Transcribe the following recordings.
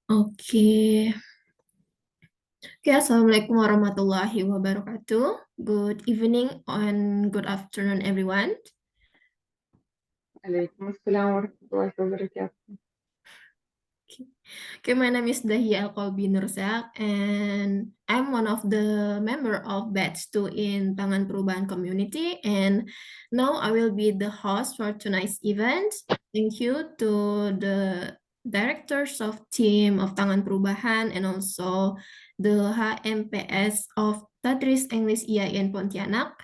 Oke. Oke, Assalamualaikum warahmatullahi wabarakatuh. Good evening and good afternoon, everyone. عليكم السلام ورحمة الله وبركاته. Okay, my name is Dahia Qalbi and I'm one of the member of batch 2 in Tangan Perubahan community, and now I will be the host for tonight's event. Thank you to the directors of team of Tangan Perubahan and also the HMPS of Tadris English IAIN Pontianak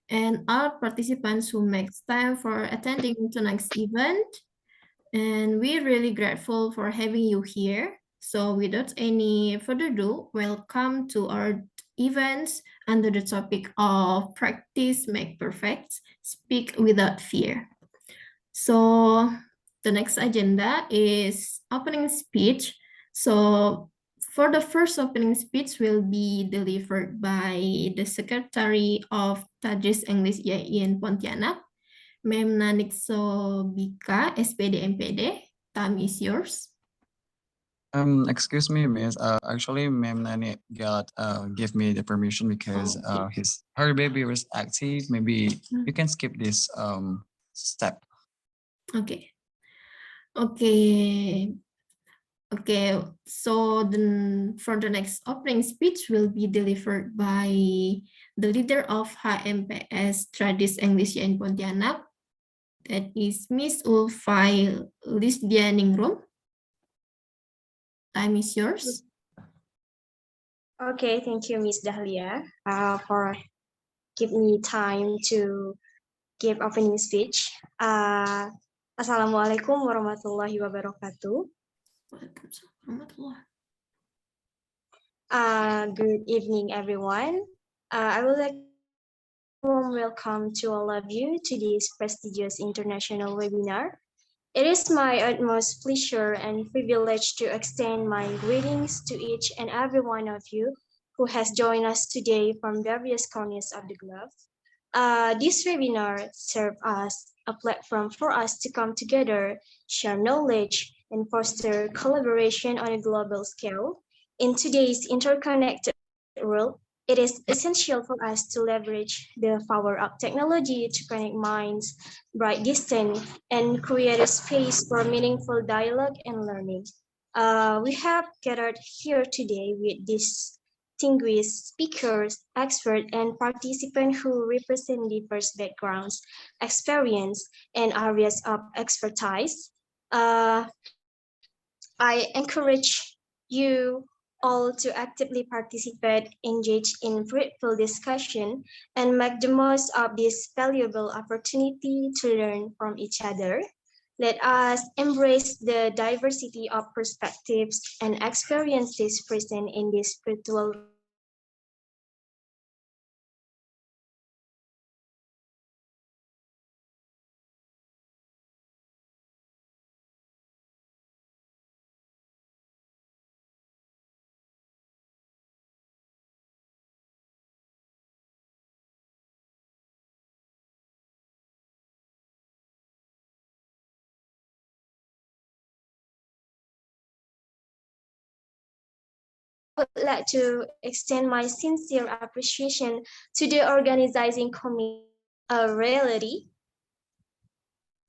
and all participants who makes time for attending tonight's event. And we're really grateful for having you here. So without any further ado, welcome to our events under the topic of Practice Make Perfect, Speak Without Fear. So the next agenda is opening speech. So for the first opening speech will be delivered by the Secretary of Tadris English IAIN Pontianak, Ma'am Nanikso Bika, SPD MPD. Time is yours. Excuse me, Miss. Actually, Ma'am Nani gave me the permission because her baby was active. Maybe you can skip this step. Okay. Okay. Okay. So then for the next opening speech will be delivered by the leader of HMPS Tadris English in Pontianak. That is Miss Ulfai Lisdianingrum. Time is yours. Okay, thank you, Miss Dahlia, for giving me time to give opening speech. Assalamualaikum warahmatullahi wabarakatuh. Good evening, everyone. I would like to warm welcome to all of you to this prestigious international webinar. It is my utmost pleasure and privilege to extend my greetings to each and every one of you who has joined us today from various corners of the globe. This webinar serves as a platform for us to come together, share knowledge, and foster collaboration on a global scale. In today's interconnected world, it is essential for us to leverage the power of technology to connect minds, bright distance, and create a space for meaningful dialogue and learning. We have gathered here today with distinguished speakers, experts, and participants who represent diverse backgrounds, experience, and areas of expertise. I encourage you all to actively participate, engage in fruitful discussion, and make the most of this valuable opportunity to learn from each other. Let us embrace the diversity of perspectives and experiences present in this virtual would like to extend my sincere appreciation to the organizing committee. Reality,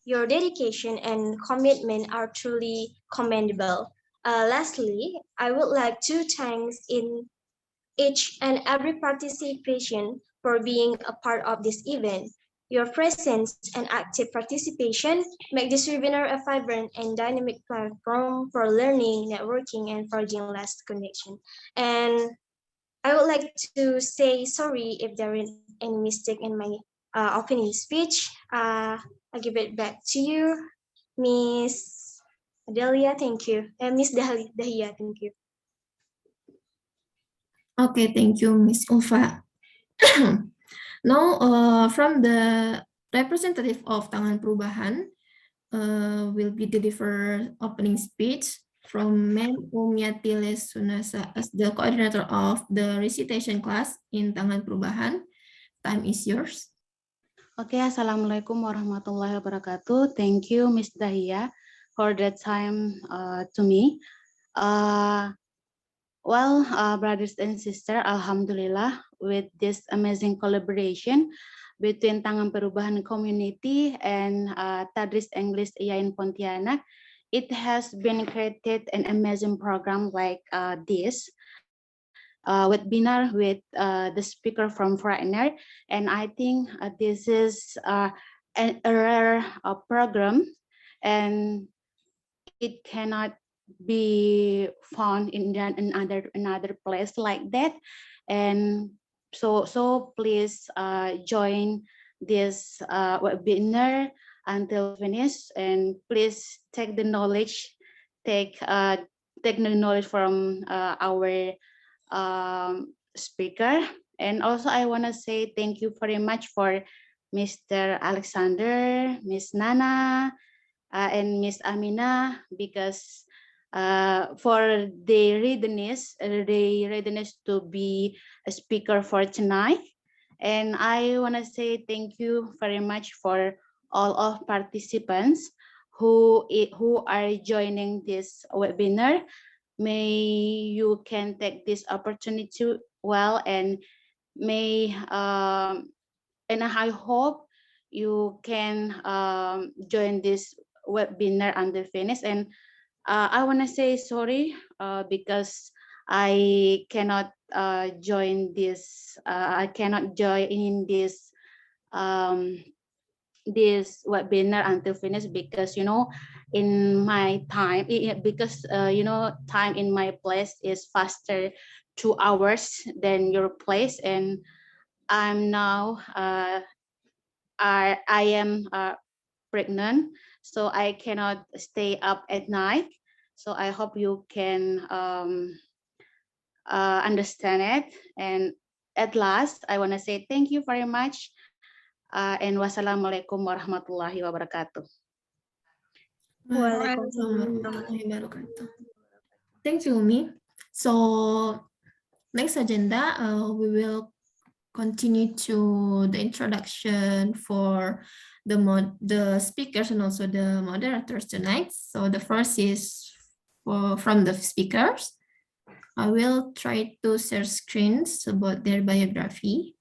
your dedication and commitment are truly commendable. Lastly, I would like to thank in each and every participation for being a part of this event. Your presence and active participation make this webinar a vibrant and dynamic platform for learning, networking, and forging lasting connection. And I would like to say sorry if there is any mistake in my opening speech. I give it back to you, Miss Dahlia. Thank you. Miss Dahlia, thank you. Okay, thank you, Miss Ulfa. Now, from the representative of Tangan Perubahan, will be deliver opening speech from Ma'am Umiatile Sunasa as the coordinator of the recitation class in Tangan Perubahan. Time is yours. Okay, Assalamualaikum warahmatullahi wabarakatuh. Thank you, Miss Dahia, for that time to me. Brothers and sisters, Alhamdulillah, with this amazing collaboration between Tangan Perubahan community and Tadris English IAIN Pontianak, it has been created an amazing program like this webinar with the speaker from foreigner, and I think this is a rare program, and it cannot be found in another place like that. And so please join this webinar until finish, and please take the knowledge, take take the knowledge from our speaker. And also I want to say thank you very much for Mr. Alexander, Miss Nana, and Miss Amina, because for the readiness to be a speaker for tonight. And I want to say thank you very much for all of participants who are joining this webinar. May you can take this opportunity well, and may and I hope you can join this webinar until finish. And I want to say sorry because I cannot join this. I cannot join in um, this webinar until finish, because in my time, because time in my place is faster 2 hours than your place, and I'm now I am pregnant, so I cannot stay up at night. So I hope you can understand it. And at last, I want to say thank you very much, and wassalamualaikum warahmatullahi wabarakatuh. Thank you, Umi. So next agenda, we will continue to the introduction for the speakers and also the moderators tonight. So the first is from the speakers. I will try to share screens about their biography.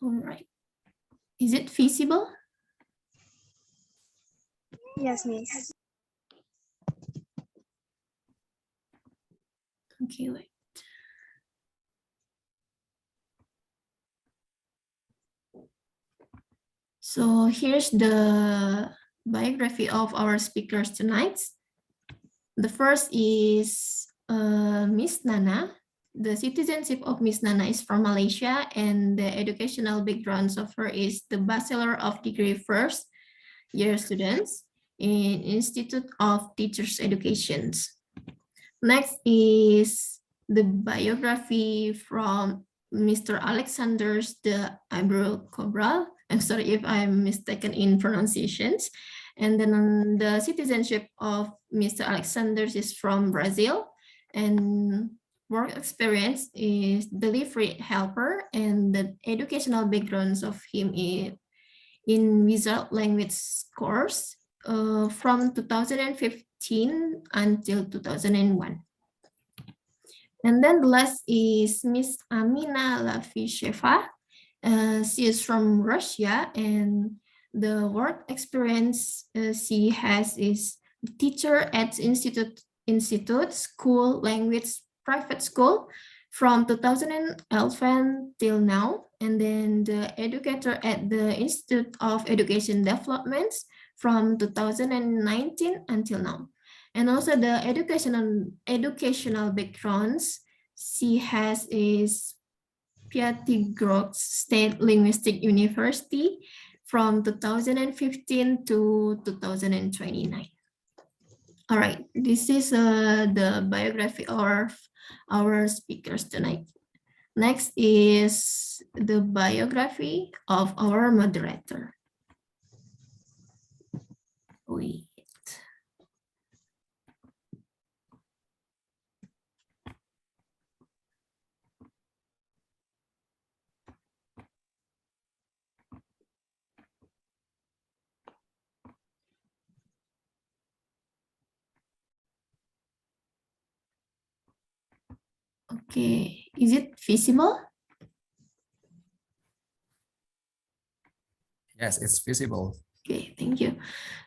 All right. Is it feasible? Yes, Miss. Okay, wait. So here's the biography of our speakers tonight. The first is Miss Nana. The citizenship of Miss Nana is from Malaysia, and the educational backgrounds of her is the Bachelor of Degree first year students in Institute of Teachers Education. Next is the biography from Mr. Alexandre's the Eyebrow Cobra. I'm sorry if I'm mistaken in pronunciations. And then the citizenship of Mr. Alexander is from Brazil, and work experience is delivery helper, and the educational backgrounds of him is in visual language course from 2015 until 2001. And then the last is Miss Amina Lafisheva. She is from Russia, and the work experience she has is teacher at institute school language private school from 2011 till now, and then the educator at the Institute of Education Development from 2019 until now. And also the educational backgrounds she has is Pyatigorsk State Linguistic University from 2015 to 2029. All right, this is the biography of our speakers tonight. Next is the biography of our moderator. Wait. Okay, is it visible? Yes, it's visible. Okay, thank you.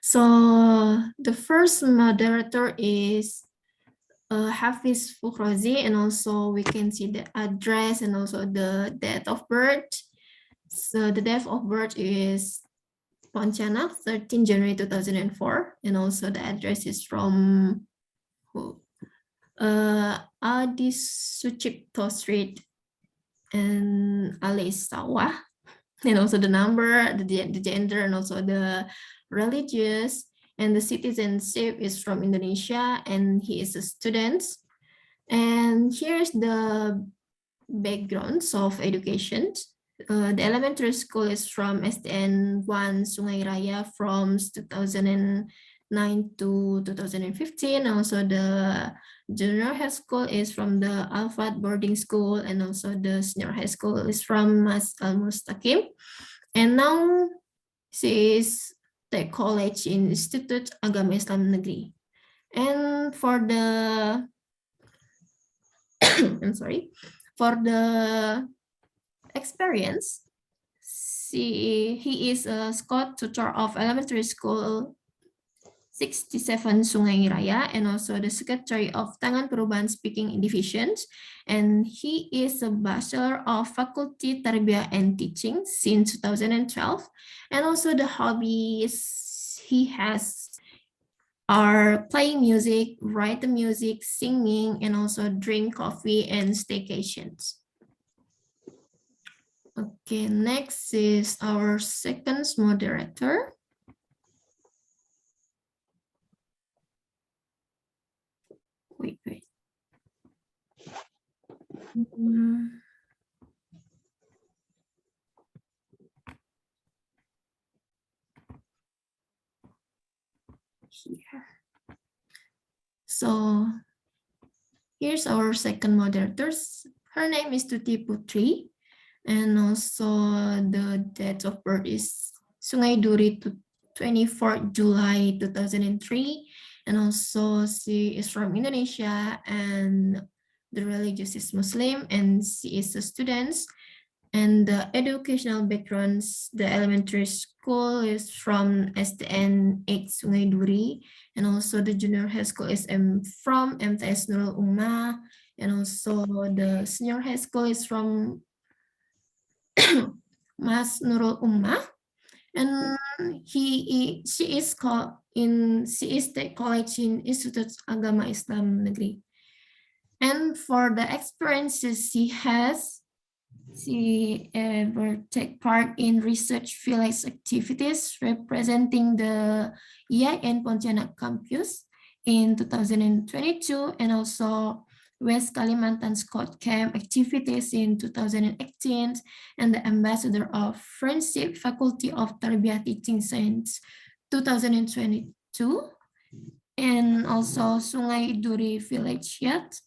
So the first moderator is Hafidz Fakhrurrazi, and also we can see the address and also the date of birth. So the date of birth is Pontianak, 13 January 2004, and also the address is from Adi Sucipto Street and Ali Sawah, and also the number, the gender, and also the religious, and the citizenship is from Indonesia, and he is a student. And here's the backgrounds of education. The elementary school is from SDN 1 Sungai Raya from 2009 to 2015. Also, the junior high school is from the Alfat boarding school, and also the senior high school is from Mas Al Mustaqim. And now she is the college in Institute Agama Islam Negeri. And for the I'm sorry, for the experience, he is a Scott tutor of elementary school 67 Sungai Raya, and also the secretary of Tangan Perubahan speaking divisions. And he is a bachelor of faculty Tarbiyah and teaching since 2012. And also the hobbies he has are playing music, write the music, singing, and also drink coffee and staycations. Okay, next is our second moderator. Wait. Here. So here's our second moderator. Her name is Tati Putri, and also the date of birth is Sungai Duri, 24 July 2003, and also she is from Indonesia, and the religious is Muslim, and she is a student. And the educational backgrounds, the elementary school is from SDN 8 Sungai Duri, and also the junior high school is from MTS Nurul Ummah, and also the senior high school is from Mas Nurul Ummah, and she is the college in Institute Agama Islam Negeri. And for the experiences she ever take part in research village activities representing the IAIN Pontianak campus in 2022, and also West Kalimantan Scout Camp activities in 2018, and the ambassador of Friendship Faculty of Tarbiyah Teaching Science 2022, and also Sungai Duri Village Youth.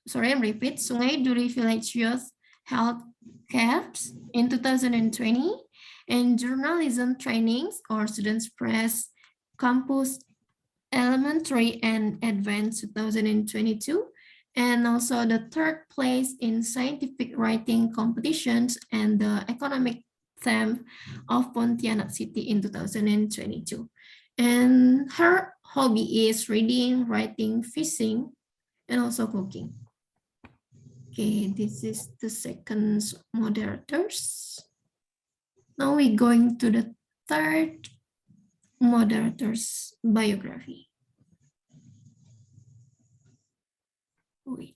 Sorry, I repeat, Sungai Duri Village Youth Health Camps in 2020, and journalism trainings or students press campus elementary and advanced 2022, and also the third place in scientific writing competitions and the economic theme of Pontianak City in 2022. And her hobby is reading, writing, fishing, and also cooking. Okay, this is the second moderators. Now we're going to the third moderator's biography. Wait.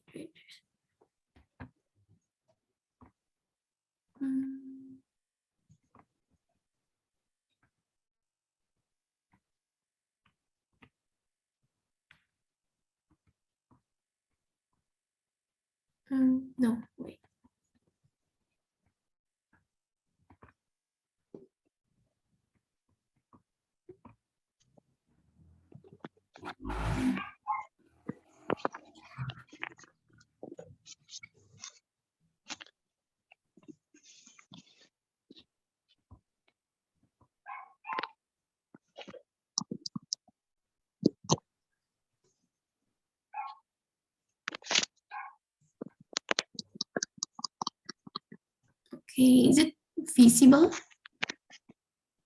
No, wait. Okay, is it visible?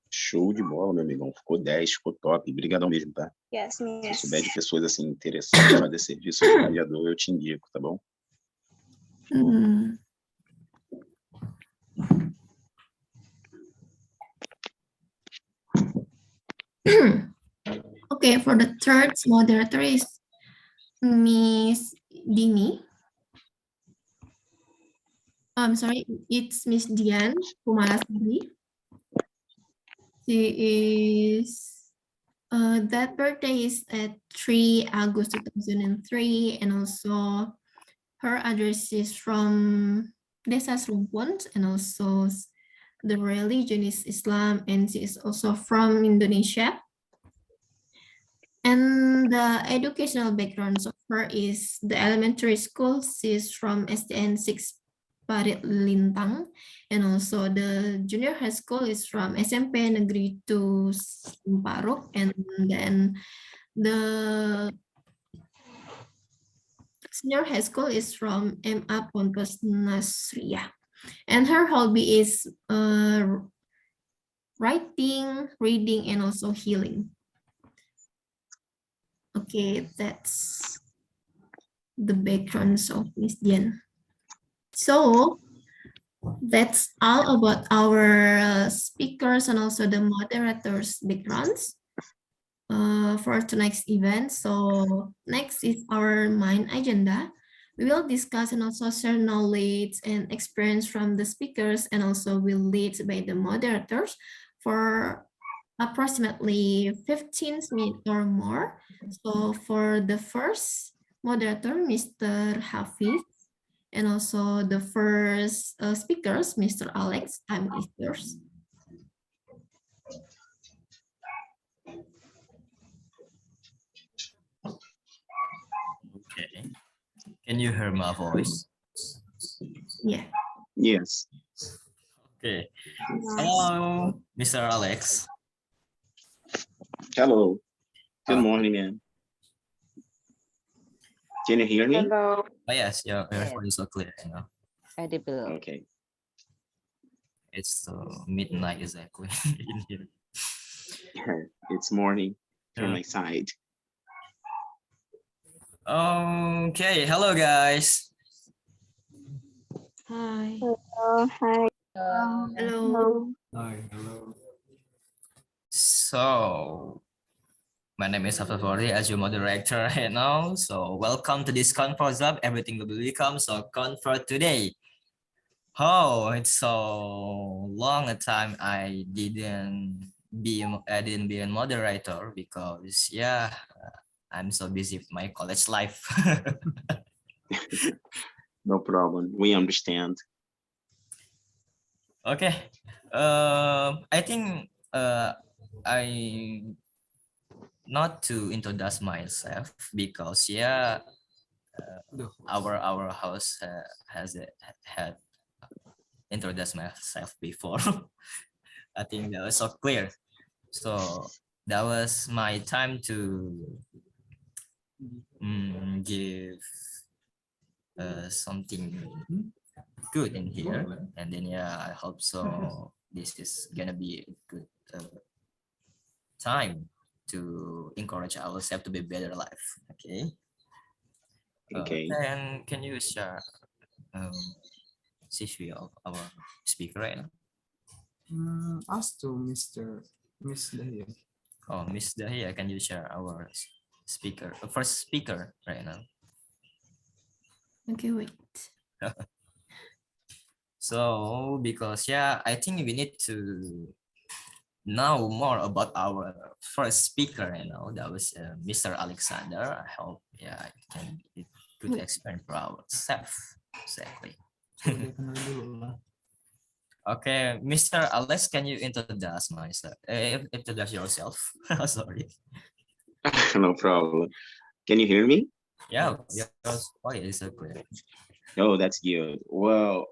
Show de bola, meu amigão. Ficou 10, ficou top. Obrigadão mesmo, tá? Yes, Se miss. souber de pessoas assim interessadas em fazer serviço de radiador, eu te indico, tá bom? Hmm. Okay, for the third moderator is Miss Dini. I'm sorry, it's Miss Dian Kumala Sari. She is that birthday is at 3 August 2003, and also her address is from Desa Slumpun, and also the religion is Islam, and she is also from Indonesia. And the educational background of her is the elementary school. She's from SDN 6 Parit Lintang, and also the junior high school is from SMP Negeri 2 Simparuk, and then the senior high school is from MA Ponpes Nasriyah. And her hobby is writing, reading, and also healing. Okay, that's the backgrounds of Miss Dian. So that's all about our speakers and also the moderators' backgrounds for tonight's event. So next is our main agenda. We will discuss and also share knowledge and experience from the speakers, and also will lead by the moderators for approximately 15 minutes or more. So for the first moderator, Mr. Hafidz, and also the first speakers, Mr. Alex, time is yours. Okay. Can you hear my voice? Yeah. Yes. Okay. Hello, Mr. Alex. Hello. Good Okay. morning, man. Can you hear me? Hello. Oh, yes, your Yes. voice is so clear, you know. Edible. Okay. It's midnight exactly in here. It's morning from Yeah. my side. Okay, hello guys. Hi. Hi. Hello. Hello. So, my name is Hafidz Fakhrurrazi as your moderator right now. So, welcome to this conference lab. Everything will become so comfort today. Oh, it's so long a time I didn't be a moderator because yeah, I'm so busy with my college life. No problem. We understand. Okay. I think I not to introduce myself because yeah, our house had introduced myself before. I think that was so clear. So that was my time to give something good in here, and then yeah, I hope so. This is gonna be a good time to encourage ourselves to be better life. Okay. Okay. And can you share CV of our speaker right now? Ask to Miss Dahia. Oh, Miss Dahia, can you share our speaker, first speaker right now? Okay, wait. So because yeah, I think we need to know more about our first speaker. You know, that was Mr. Alexandre. I hope yeah, it can be a good experience for ourselves. Exactly. Okay, Mr. Alex, can you introduce myself? Introduce yourself. Sorry. No problem. Can you hear me? Yeah, yes. Oh, yeah, it's okay. Oh, that's good. Well,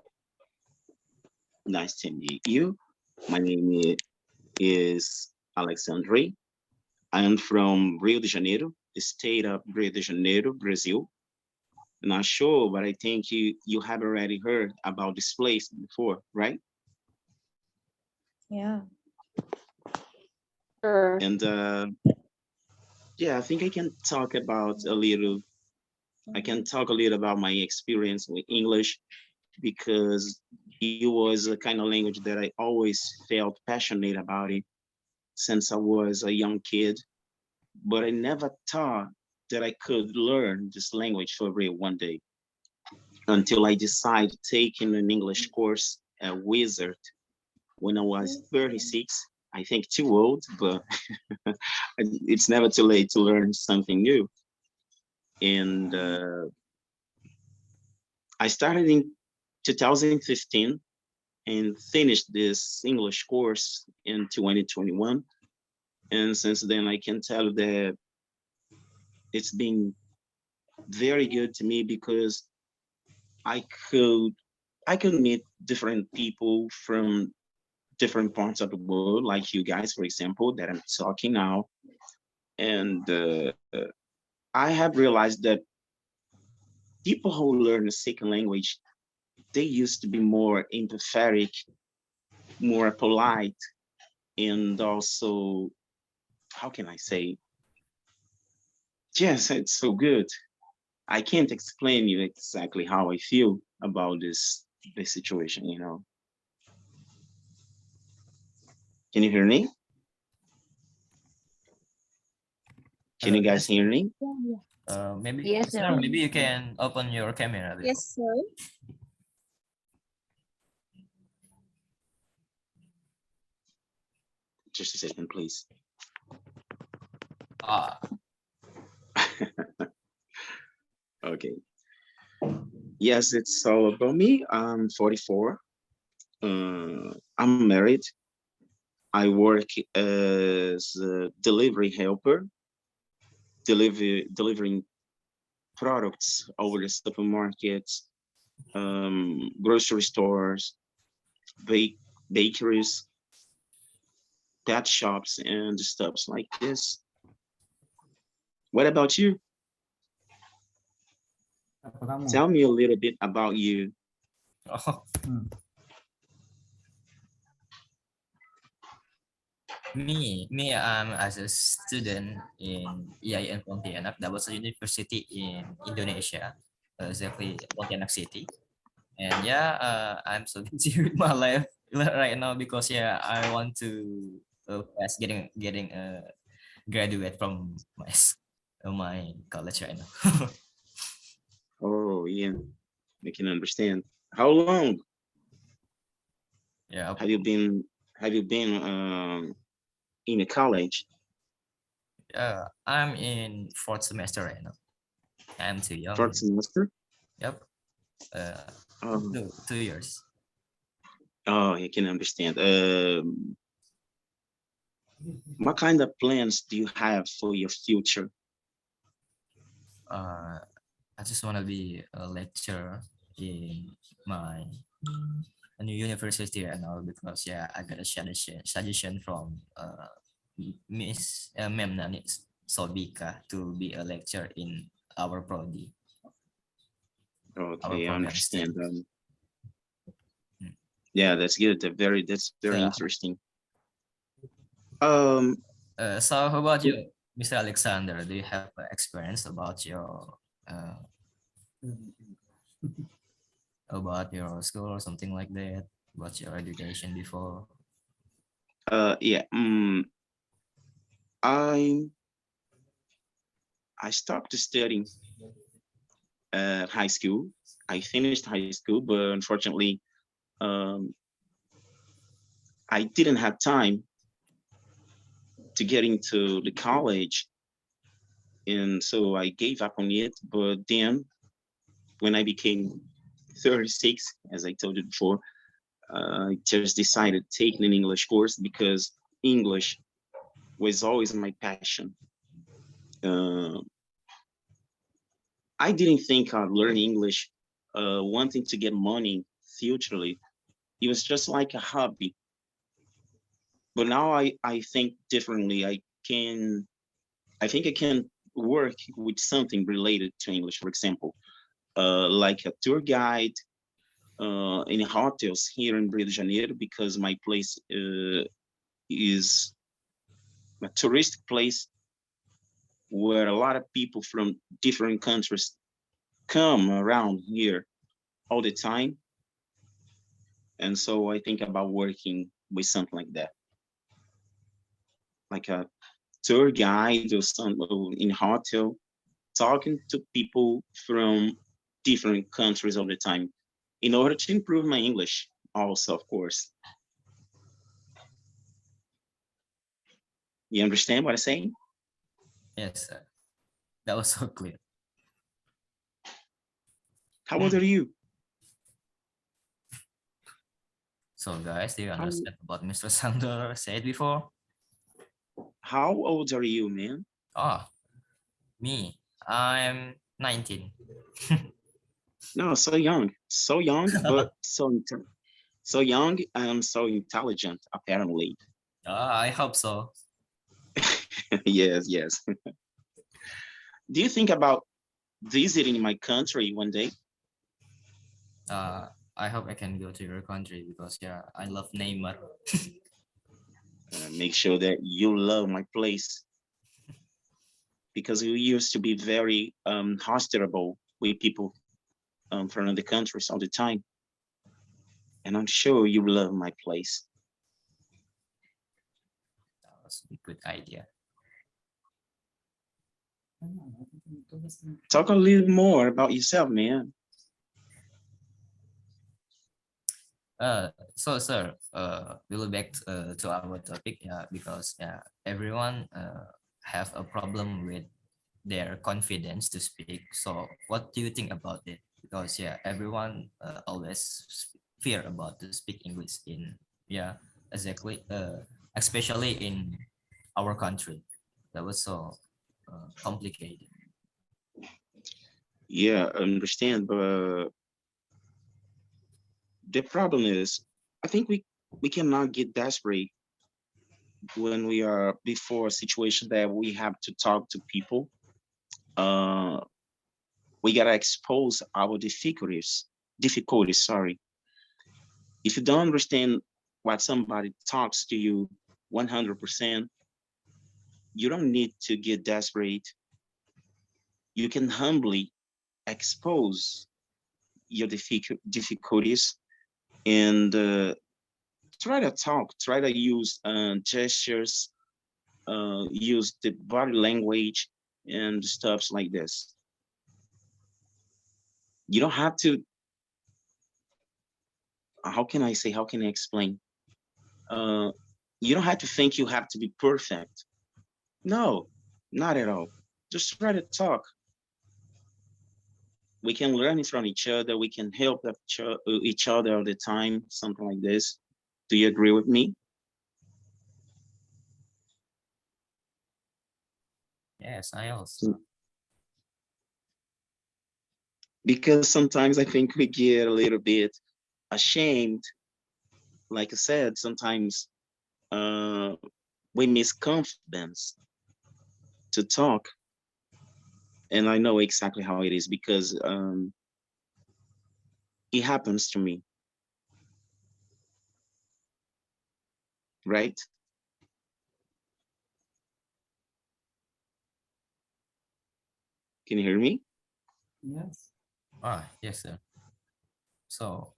nice to meet you. My name is Alexandre. I am from Rio de Janeiro, the state of Rio de Janeiro, Brazil. Not sure, but I think you have already heard about this place before, right? Yeah. Sure. And yeah, I think I can talk about a little. I can talk a little about my experience with English because it was a kind of language that I always felt passionate about it since I was a young kid. But I never thought that I could learn this language for real one day until I decided taking an English course at Wizard when I was 36. I think too old, but it's never too late to learn something new. And I started in 2015 and finished this English course in 2021. And since then, I can tell that it's been very good to me because I could I could meet different people from different parts of the world, like you guys, for example, that I'm talking now. And I have realized that people who learn a second language, they used to be more empathetic, more polite, and also, how can I say? Yes, it's so good. I can't explain you exactly how I feel about this situation, you know. Can you hear me? Can you guys Yes. hear me? Maybe Yes, sir, sir. maybe you can open your camera. a little. Yes, sir. Just a second, please. Ah, Okay. Yes, it's all about me. I'm 44. I'm married. I work as a delivery helper, delivering products over the supermarkets, grocery stores, bakeries, pet shops, and stuffs like this. What about you? Tell me a little bit about you. oh, me, I'm as a student in IAIN Pontianak. That was a university in Indonesia, exactly Pontianak City. And yeah, I'm so busy with my life right now because yeah, I want to pass getting a graduate from my college right now. Oh, yeah, I can understand. How long Yeah, have you been in a college? I'm in fourth semester right now. I'm too young. Fourth semester? Yep. Uh, Oh, 2 years. oh, I can understand. What kind of plans do you have for your future? Uh, I just want to be a lecturer in my new university right now because yeah, I got a suggestion from Miss Ma'am Nani Sobika to be a lecturer in our prodi, our Okay, I program understand. stream. Yeah, that's good. That's very So, interesting. Um, so how about you, Mr. Alexander? Do you have experience about your school or something like that? About your education before? yeah. I I stopped studying high school. I finished high school, but unfortunately, um, I didn't have time to get into the college, and so I gave up on it. But then, when I became 36, as I told you before, I just decided taking an English course because English was always my passion. Uh, I didn't think I'd learn English wanting to get money futurely. It was just like a hobby. But now I think differently. I think I can work with something related to English, for example, like a tour guide in hotels here in Rio de Janeiro because my place is a touristic place where a lot of people from different countries come around here all the time. And so I think about working with something like that, like a tour guide or some in hotel, talking to people from different countries all the time in order to improve my English also, of course. You understand what I'm saying? Yes, sir. That was so clear. How old are you? So guys, do you understand what Mr. Sandor said before? How old are you, man? Oh, me, I'm 19. No, so young, but so young and so intelligent, apparently. I hope so. Yes, yes. Do you think about visiting my country one day? I hope I can go to your country because yeah, I love Neymar. Make sure that you love my place because we used to be very hospitable with people from other countries all the time. And I'm sure you love my place. That was a good idea. Talk a little more about yourself, man. So sir, we'll back to our topic, yeah, because yeah, everyone have a problem with their confidence to speak. So what do you think about it? Because yeah, everyone always fear about to speak English in, yeah, exactly, especially in our country. That was so complicated. Yeah, I understand, but the problem is, I think we cannot get desperate when we are before a situation that we have to talk to people. Uh, we gotta expose our difficulties. Sorry, if you don't understand what somebody talks to you 100%, you don't need to get desperate. You can humbly expose your difficulties and try to talk, try to use gestures, use the body language and stuff like this. You don't have to, how can I say, how can I explain? Uh, you don't have to think you have to be perfect. No, not at all. Just try to talk. We can learn from each other. We can help each other all the time, something like this. Do you agree with me? Yes, I also. Because sometimes I think we get a little bit ashamed. Like I said, sometimes we miss confidence to talk. And I know exactly how it is because it happens to me, right? Can you hear me? Yes. Yes, sir. So,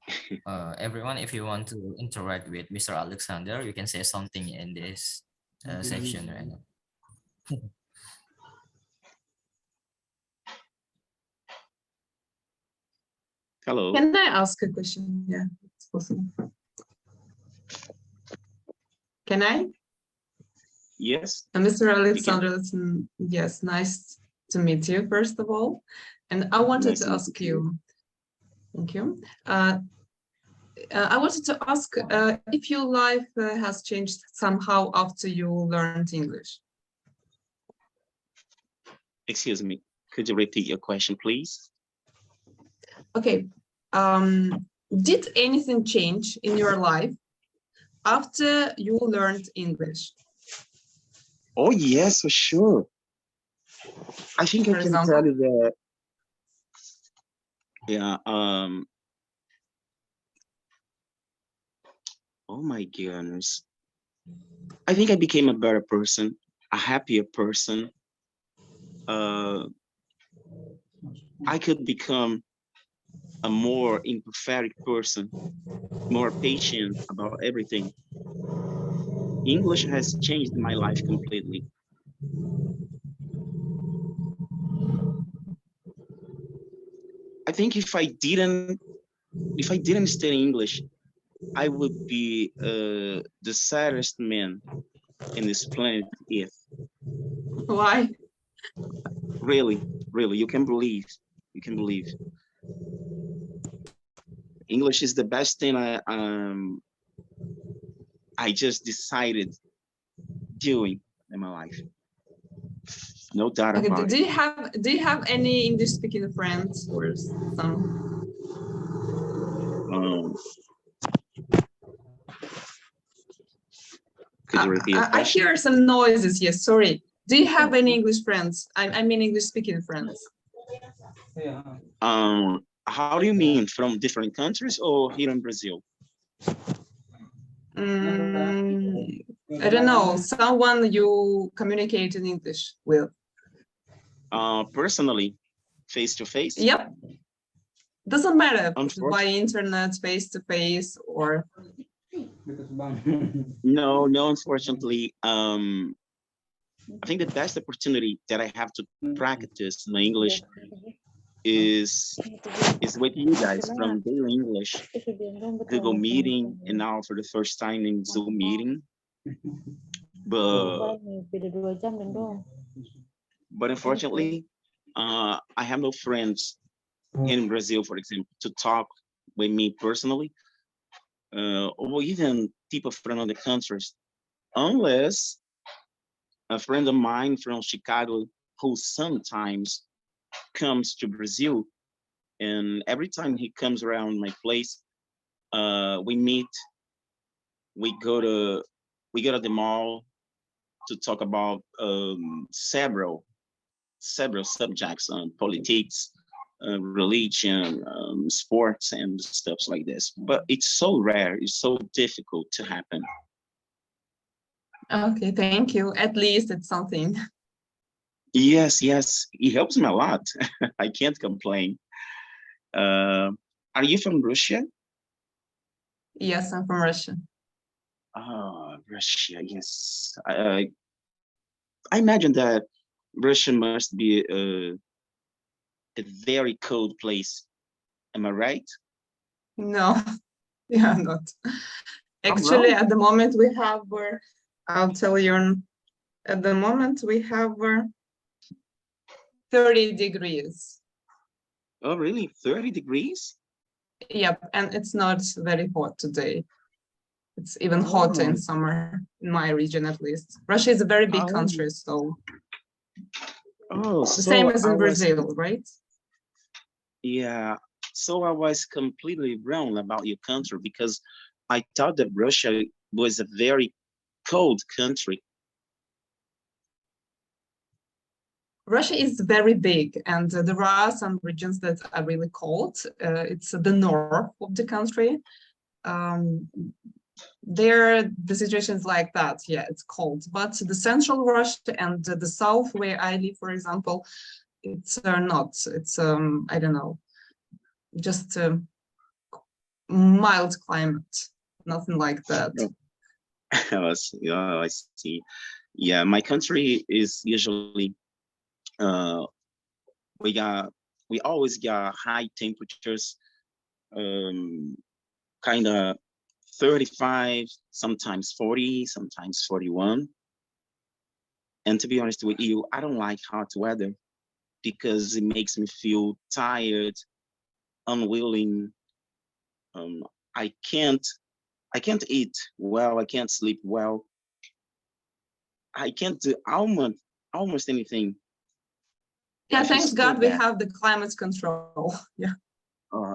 everyone, if you want to interact with Mr. Alexander, you can say something in this section right now. Hello. Can I ask a question? Yeah, it's possible. Can I? Yes. Mr. Alexandre, yes, nice to meet you, first of all. And I wanted to ask you, thank you. I wanted to ask if your life has changed somehow after you learned English. Excuse me, could you repeat your question, please? Okay. Did anything change in your life after you learned English? Oh, yes, for sure. I think I can tell you that, yeah, Oh my goodness. I think I became a better person, a happier person. I could become a more empathetic person, more patient about everything. English has changed my life completely. I think if I didn't study English, I would be the saddest man in this planet Earth. Why? Really, really, you can believe. You can believe. English is the best thing I just decided doing in my life. No doubt Okay, about it. do you have any English speaking friends or some? Could you repeat the I question? hear some noises. Yes, sorry. Do you have any English friends? I mean English speaking friends. How do you mean, from different countries or here in Brazil? I don't know, someone you communicate in English with. Personally, face to face? Yep. Doesn't matter by Unfortunately, internet, face to face, or no, unfortunately. I think the best opportunity that I have to practice my English is with you guys from Daily English, Google Meeting, and now for the first time in Zoom meeting. But unfortunately, I have no friends in Brazil, for example, to talk with me personally, or even people from other countries, unless a friend of mine from Chicago who sometimes comes to Brazil, and every time he comes around my place, we meet, we go to the mall to talk about several subjects on politics, religion, sports, and stuff like this. But it's so rare, it's so difficult to happen. okay, thank you. At least it's something. Yes, it helps me a lot. I can't complain. Are you from Russia? Yes, I'm from Russia. Russia, yes. I imagine that Russia must be a very cold place. Am I right? No, yeah, not. Oh, Actually, no? at the moment we have, I'll tell you, at the moment we have 30 degrees. Oh, really? 30 degrees? Yep, and it's not very hot today. It's even hotter in summer, in my region at least. Russia is a very big country, so Oh, the same as in Brazil, right? Yeah, so I was completely wrong about your country because I thought that Russia was a very cold country. Russia is very big, and there are some regions that are really cold. It's the north of the country. There, the situation is like that. Yeah, it's cold. But the central Russia and the south, where I live, for example, it's not. It's I don't know, just a mild climate, nothing like that. I see. Yeah, my country is usually we always got high temperatures, kind of 35, sometimes 40, sometimes 41. And to be honest with you, I don't like hot weather because it makes me feel tired, unwilling. I can't eat well, I can't sleep well. I can't do almost anything. Yeah, I feel thanks so God we bad. have the climate control. Yeah.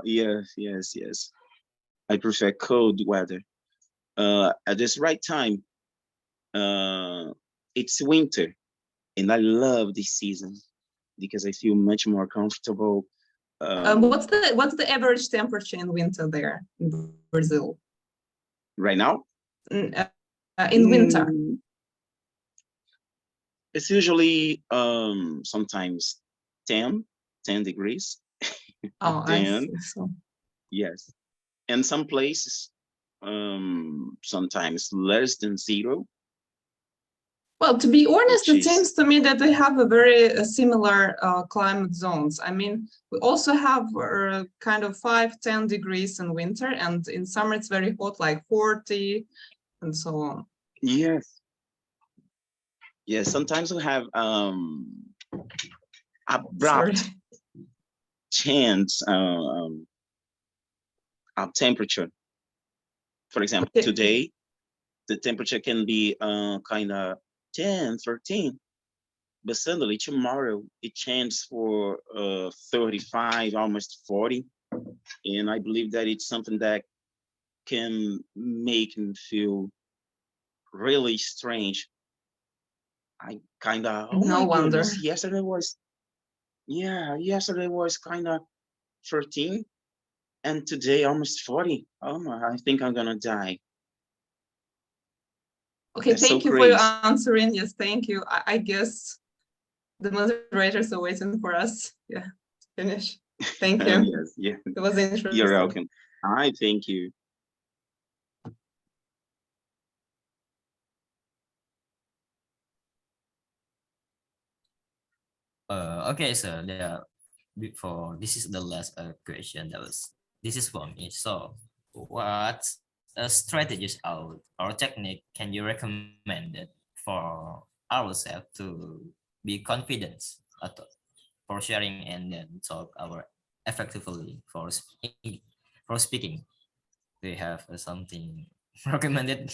Yes. I prefer cold weather. At this right time, it's winter, and I love this season because I feel much more comfortable. What's the average temperature in winter there in Brazil? Right now? in winter? It's usually sometimes 10 degrees. Oh, I Then see. So yes, and some places sometimes less than 0. well, to be honest, Which it is seems to me that we have a very similar climate zones. I mean, we also have kind of 5-10 degrees in winter, and in summer it's very hot, like 40 and so on. yes, yes. Sometimes we have Sorry. abrupt change of temperature. For example, Okay. today the temperature can be kind of 10, 13, but suddenly tomorrow it changes for 35, almost 40. And I believe that it's something that can make me feel really strange. I kind of, oh No my wonder. goodness, yesterday was kind of 13, and today almost 40. Oh my, I think I'm gonna die. Okay, That's thank so you for your crazy. answering. Yes, thank you. I guess the moderators are waiting for us. Yeah, finish. Thank you. Yes, yeah. It was interesting. You're welcome. I thank you. Okay, so before this is the last question this is for me. So what strategies or technique can you recommend for ourselves to be confident for sharing and then talk our effectively for speaking? Do you have something recommended?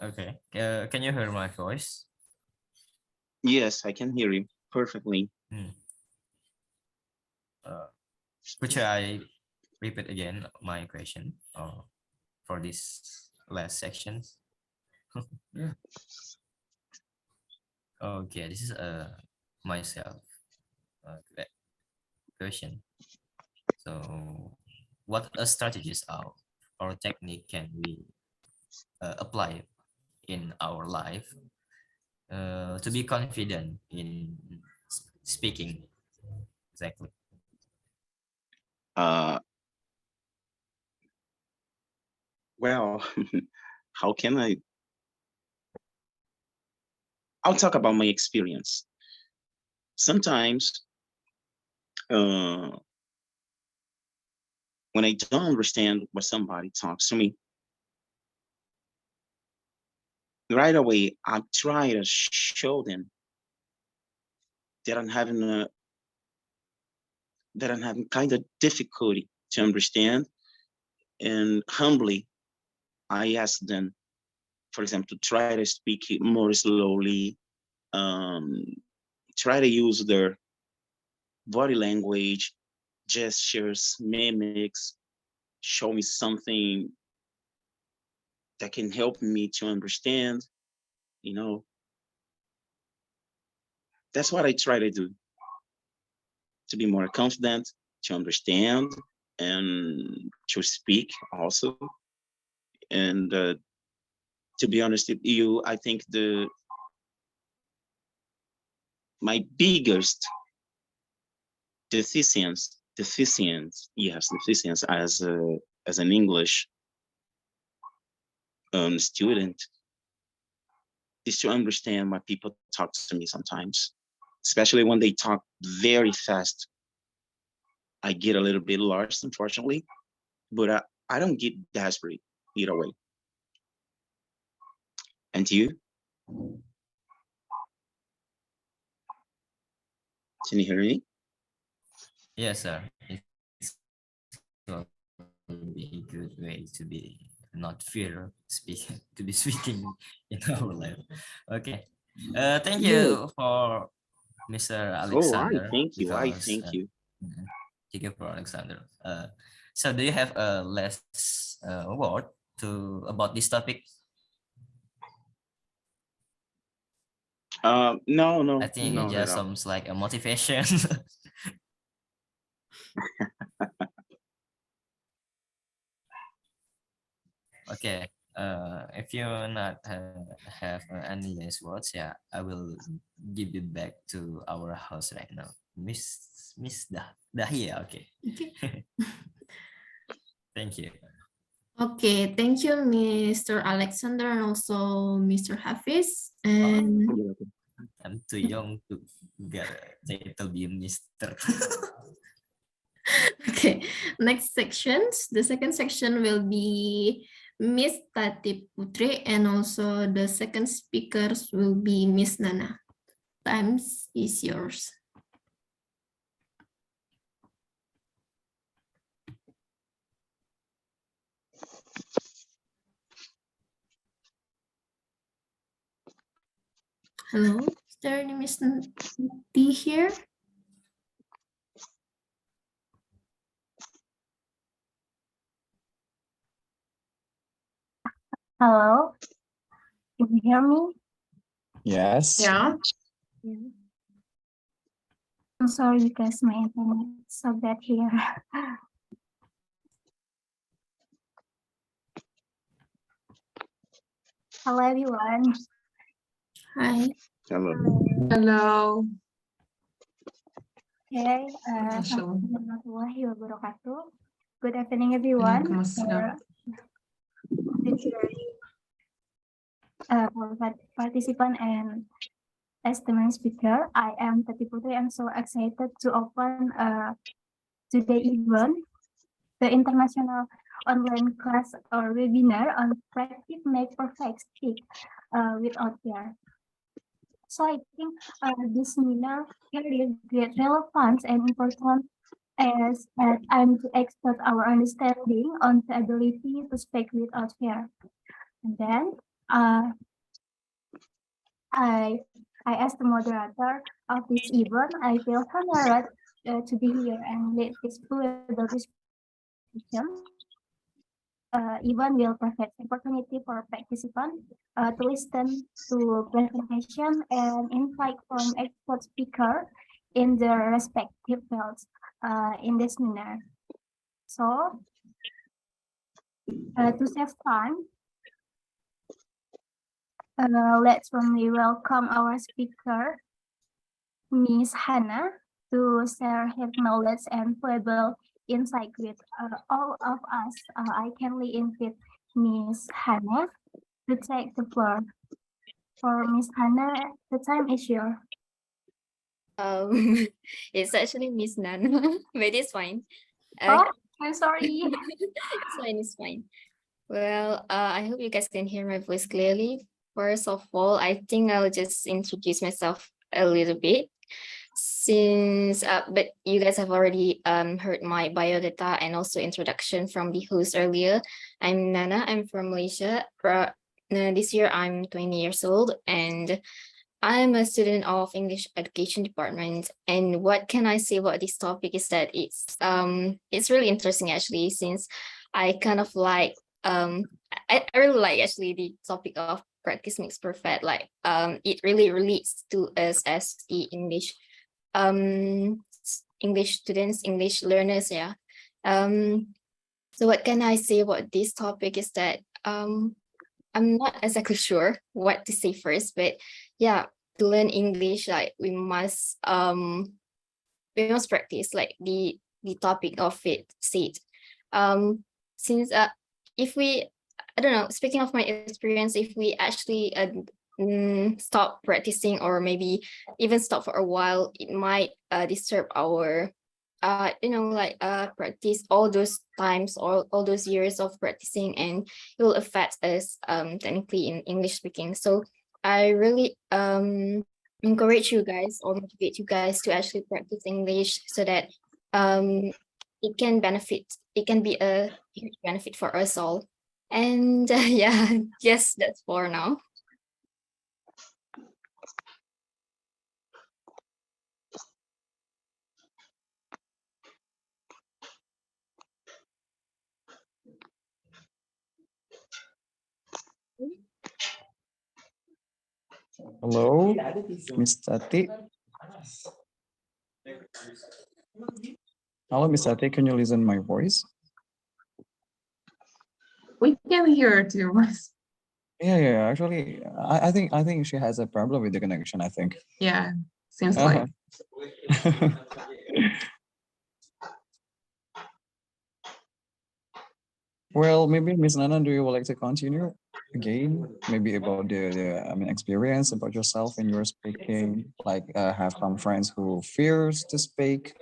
Okay. Can you hear my voice? Yes, I can hear you perfectly. Could I repeat again my question for this last section? Yeah. Okay, this is myself question. So, what strategies or technique can we apply in our life to be confident in speaking? Exactly. Uh, well, how can I'll talk about my experience. Sometimes when I don't understand what somebody talks to me, right away I try to show them that I'm having kind of difficulty to understand, and humbly I ask them, for example, to try to speak it more slowly, um, try to use their body language, gestures, mimics, show me something that can help me to understand, you know. That's what I try to do, to be more confident, to understand, and to speak also. And to be honest with you, I think my biggest deficiency as an English student is to understand why people talk to me sometimes, especially when they talk very fast. I get a little bit lost, unfortunately, but I don't get desperate either way. And you? Can you hear me? Yes, sir. It's will be a good way to be not fear speaking to be speaking in our life. Okay. Thank Yeah. you for Mr. Oh, I Alexander thank you. I because thank you. thank you for Alexander. So do you have a last word to about this topic? No, I no, think it not at just all. sounds like a motivation. Okay. If you not have any last words, yeah, I will give it back to our host right now, Miss Dahia. Okay. Okay. Thank you. Okay, thank you, Mr. Alexander, and also Mr. Hafiz. And I'm too young to get a title be Mister. okay, next sections. The second section will be Miss Tati Putri, and also the second speakers will be Miss Nana. Times is yours. Hello, is there any Miss T here? Hello, can you hear me? Yes. Yeah. I'm sorry because my internet is so bad here. Hello, everyone. Hi. Hello. Hello. Okay, Mashallah. warahmatullahi wabarakatuh. Good afternoon, everyone. Waalaikumsalam. For participant and as the main speaker, I am Tati Putri. I'm so excited to open today event, the international online class or webinar on practice make perfect speak without fear. So I think this seminar carries great relevance and importance as I'm to expert our understanding on the ability to speak without fear. And then I as the moderator of this event, I feel honored to be here and lead this valuable discussion. Event will provide opportunity for participants to listen to presentation and insight from expert speaker in their respective fields in this seminar. So to save time, let's warmly welcome our speaker, Ms. Hannah, to share her knowledge and valuable insight with all of us. I kindly invite Ms. Hannah to take the floor. For Ms. Hannah, the time is yours. It's actually Miss Nana, but it's fine. Oh, I'm sorry. It's fine. Well, I hope you guys can hear my voice clearly. First of all, I think I'll just introduce myself a little bit. But you guys have already heard my biodata and also introduction from the host earlier. I'm Nana. I'm from Malaysia. This year I'm 20 years old and I'm a student of English Education Department. And what can I say about this topic is that it's really interesting actually, since I kind of like I really like actually the topic of practice makes perfect. Like it really relates to us as the English students, English learners, yeah. So what can I say about this topic is that I'm not exactly sure what to say first, but yeah, to learn English, like we must practice, like the topic of it said. Since if we, I don't know, speaking of my experience, if we actually stop practicing or maybe even stop for a while, it might disturb our practice all those times or all those years of practicing, and it will affect us technically in English speaking. So I really encourage you guys or motivate you guys to actually practice English so that it can be a huge benefit for us all. And yeah, yes, that's for now. Hello, Miss Tati. Hello, Miss Tati, can you listen my voice? We can hear it, your voice. Yeah. Actually, I think she has a problem with the connection. I think. Yeah, seems like. Well, maybe Miss Nana, do you would like to continue again? Maybe about the experience about yourself and your speaking. Like, have some friends who fears to speak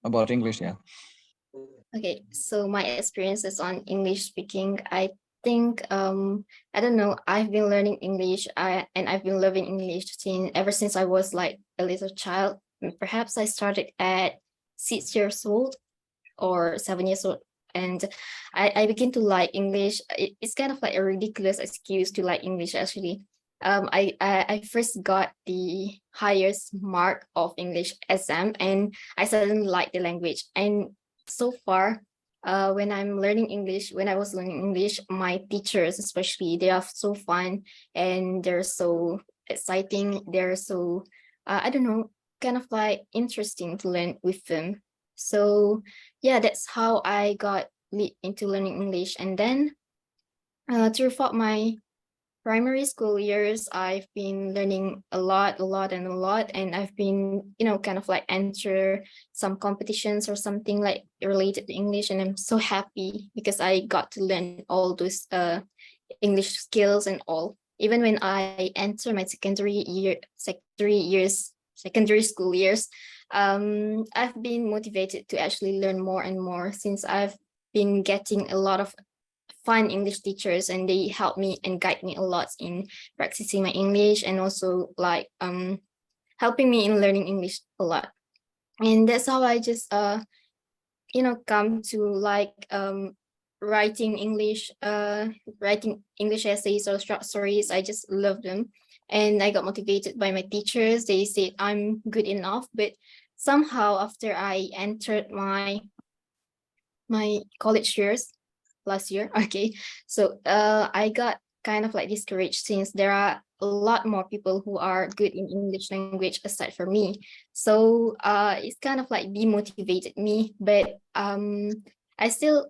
about English. Yeah. Okay, so my experiences on English speaking, I think I don't know, I've been learning English and I've been loving English ever since I was like a little child. Perhaps I started at 6 years old or 7 years old, and I begin to like English. It's kind of like a ridiculous excuse to like English actually. I first got the highest mark of English exam and I suddenly like the language. And so far, when I was learning English, my teachers especially, they are so fun and they're so exciting. They're so, I don't know, kind of like interesting to learn with them. So yeah, that's how I got into learning English. And then throughout my primary school years, I've been learning a lot, and I've been, kind of like enter some competitions or something like related to English, and I'm so happy because I got to learn all those English skills and all. Even when I enter my secondary school years, I've been motivated to actually learn more and more since I've been getting a lot of fun English teachers and they help me and guide me a lot in practicing my English and also like helping me in learning English a lot. And that's how I just come to like writing English essays or short stories. I just love them. And I got motivated by my teachers. They said I'm good enough, but somehow after I entered my college years last year, okay, so I got kind of like discouraged since there are a lot more people who are good in English language aside from me. So it's kind of like demotivated me, but I'm still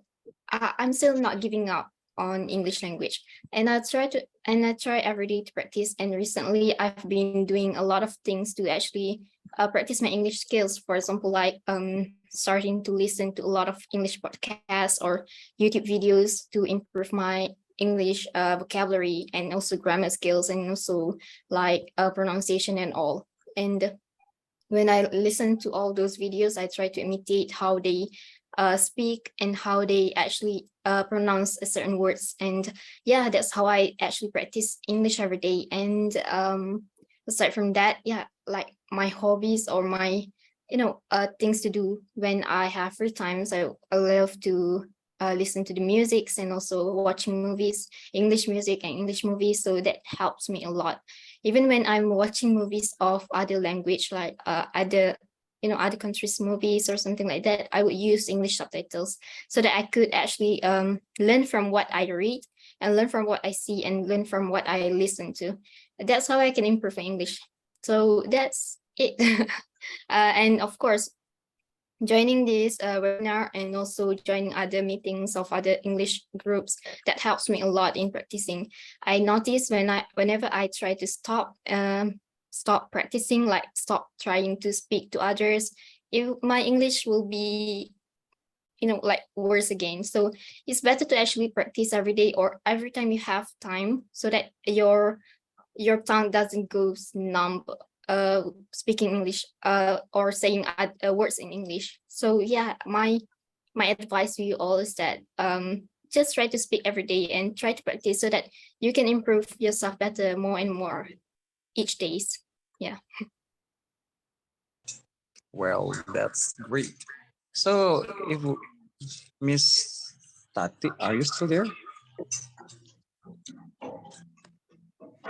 not giving up on English language, and I try every day to practice. And recently I've been doing a lot of things to actually practice my English skills. For example, like starting to listen to a lot of English podcasts or YouTube videos to improve my English vocabulary and also grammar skills and also like pronunciation and all. And when I listen to all those videos, I try to imitate how they speak and how they actually pronounce certain words. And yeah, that's how I actually practice English every day. And aside from that, yeah, like my hobbies or my things to do when I have free times, I love to listen to the musics and also watching movies, English music and English movies. So that helps me a lot. Even when I'm watching movies of other language, like other countries' movies or something like that, I would use English subtitles so that I could actually learn from what I read and learn from what I see and learn from what I listen to. That's how I can improve my English. So that's it. And of course, joining this webinar and also joining other meetings of other English groups, that helps me a lot in practicing. I notice whenever I try to stop practicing, like stop trying to speak to others, my English will be like worse again. So it's better to actually practice every day or every time you have time so that your tongue doesn't go numb speaking English or saying words in English. So yeah, my advice to you all is that just try to speak every day and try to practice so that you can improve yourself better more and more each days. Yeah. Well, that's great. So, if Miss Tati, are you still there?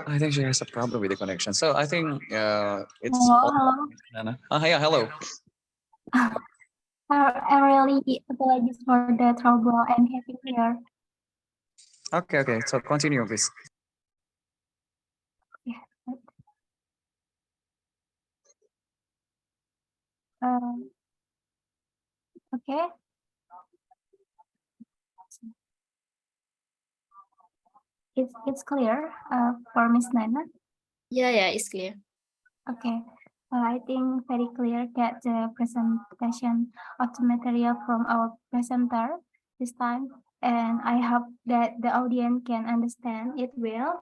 I think she has a problem with the connection. So I think it's all Hello, Nana. Yeah, hello. hello. I really apologize for the trouble I'm having here. Okay. So continue, please. Yeah. Um, Okay. It's clear for Miss Nana. Yeah, it's clear. Okay. I think very clear that the presentation of the material from our presenter this time, and I hope that the audience can understand it well.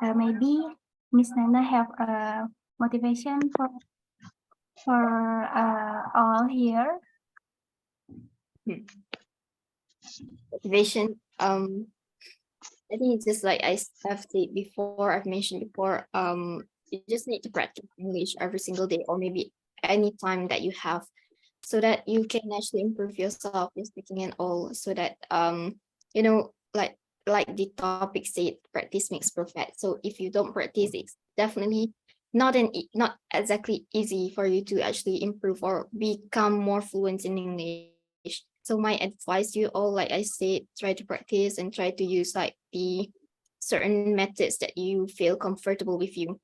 Maybe Miss Nana have a motivation for all here. Motivation. I think it's just like have said before, I've mentioned before, you just need to practice English every single day or maybe any time that you have so that you can actually improve yourself in speaking and all so that you know like the topic said, practice makes perfect. So if you don't practice, it's definitely not exactly easy for you to actually improve or become more fluent in English. So my advice to you all, like I said, try to practice and try to use like the certain methods that you feel comfortable with you.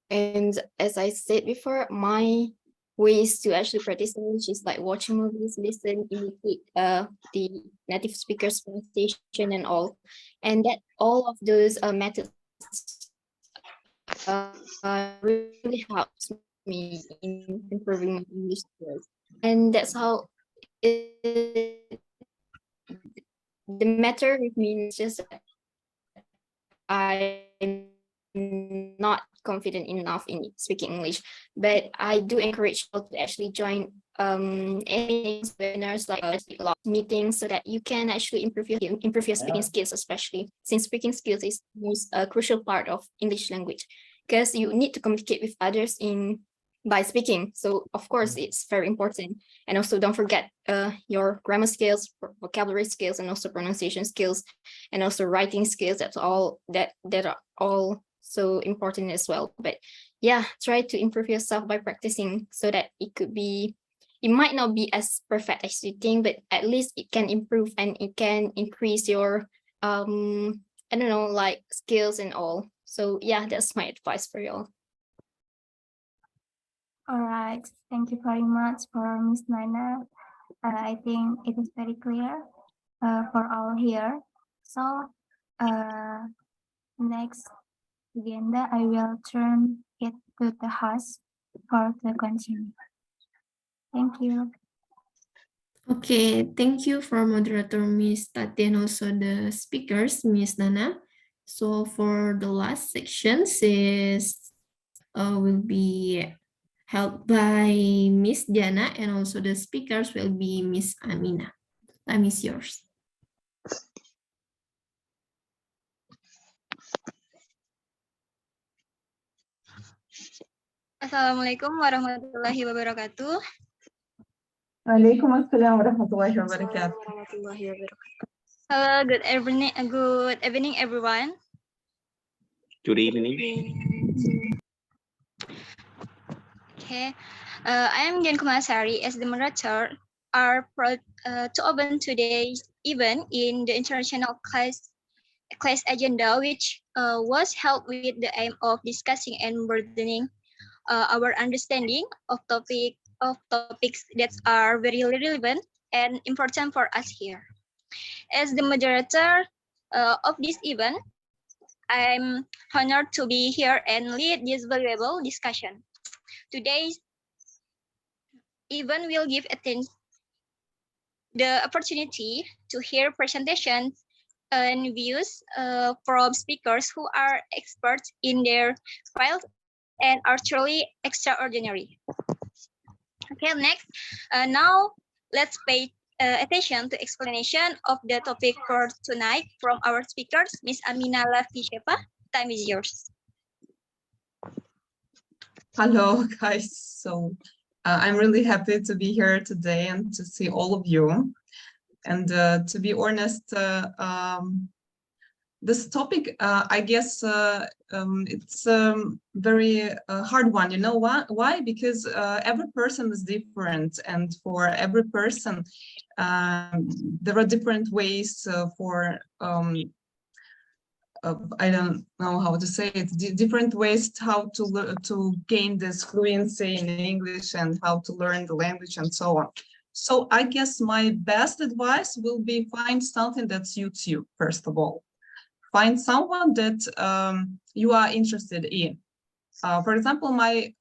And as I said before, my ways to actually practice English is like watching movies, listen, imitate the native speakers pronunciation and all. And that all of those methods really helps me in improving my English skills. And that's how the matter with me is just that I'm not confident enough in speaking English, but I do encourage people to actually join any webinars like meetings so that you can actually improve your speaking skills, especially since speaking skills is the most crucial part of English language because you need to communicate with others by speaking. So of course it's very important. And also don't forget your grammar skills, vocabulary skills, and also pronunciation skills, and also writing skills. That are all so important as well. But yeah, try to improve yourself by practicing so that it might not be as perfect as you think, but at least it can improve and it can increase your I don't know, like skills and all. So yeah, that's my advice for you all. All right, thank you very much for Miss Nana. I think it is very clear for all here. So next agenda, I will turn it to the host for the continue. Thank you. Okay, thank you for moderator Miss Tati and also the speakers, Miss Nana. So for the last sections will be held by Miss Diana and also the speakers will be Miss Amina. Time is yours. Assalamualaikum warahmatullahi wabarakatuh. Waalaikumsalam warahmatullahi wabarakatuh. Hello, good evening, everyone. Good evening. Okay, I am Dian Sari as the moderator. Are proud to open today's event in the international class agenda, which was held with the aim of discussing and broadening our understanding of topics that are very relevant and important for us here. As the moderator of this event, I'm honored to be here and lead this valuable discussion. Today's event will give the opportunity to hear presentations and views from speakers who are experts in their field and are truly extraordinary. Okay, next. Now, let's pay attention to explanation of the topic for tonight from our speakers, Miss Amina Lafi-Shepa. Time is yours. Hello, guys. So I'm really happy to be here today and to see all of you. And to be honest, this topic, I guess it's a very hard one. You know why? Why? Because every person is different, and for every person, there are different ways for I don't know how to say it. Different ways how to gain this fluency in English and how to learn the language and so on. So I guess my best advice will be find something that suits you, first of all. Find someone that you are interested in. For example, my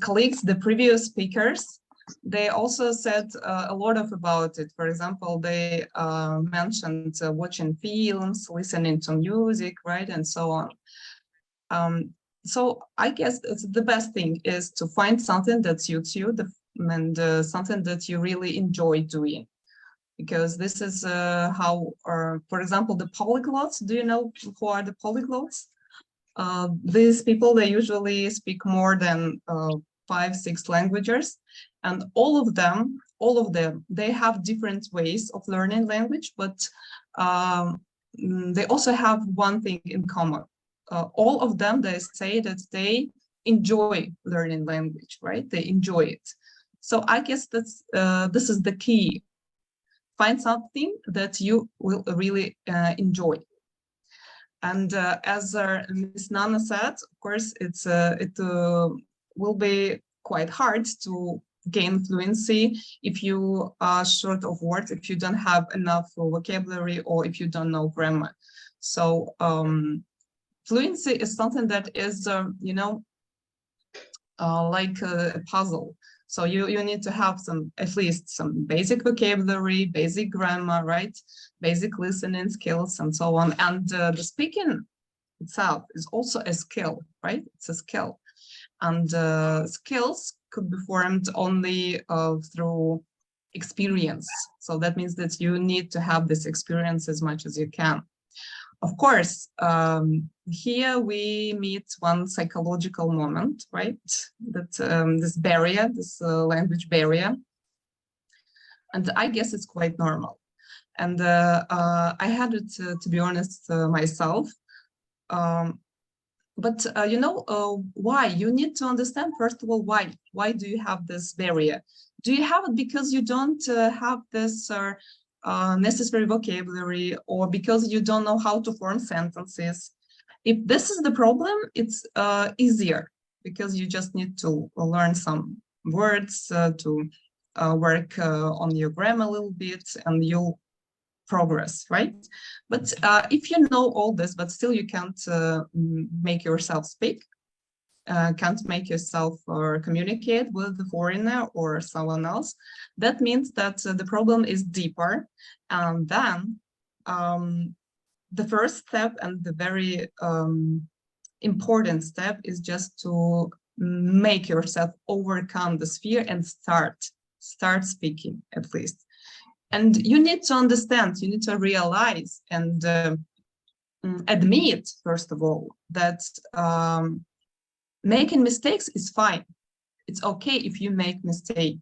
colleagues, the previous speakers, they also said a lot about it. For example, they mentioned watching films, listening to music, right, and so on. So I guess the best thing is to find something that suits you and something that you really enjoy doing. Because this is how, for example, the polyglots, do you know who are the polyglots? These people, they usually speak more than 5-6 languages, and all of them, they have different ways of learning language, but they also have one thing in common. All of them, they say that they enjoy learning language, right? They enjoy it. So I guess that's this is the key. Find something that you will really enjoy. And as Ms. Nana said, of course, it will be quite hard to gain fluency if you are short of words, if you don't have enough vocabulary, or if you don't know grammar. So fluency is something that is, you know, like a puzzle. So you need to have at least some basic vocabulary, basic grammar, right? Basic listening skills and so on. And the speaking itself is also a skill, right? It's a skill. And skills could be formed only through experience. So that means that you need to have this experience as much as you can. Of course, here we meet one psychological moment, right? That this barrier, this language barrier. And I guess it's quite normal. And I had it, to be honest, myself. But you know, why? You need to understand, first of all, why? Why do you have this barrier? Do you have it because you don't have this necessary vocabulary, or because you don't know how to form sentences? If this is the problem, it's easier, because you just need to learn some words to work on your grammar a little bit, and you'll progress, right? But if you know all this, but still you can't make yourself speak, can't make yourself or communicate with the foreigner or someone else, that means that the problem is deeper. And then the first step, and the very important step, is just to make yourself overcome this fear and start speaking, at least. And you need to understand, you need to realize and admit, first of all, that making mistakes is fine. It's okay if you make mistake.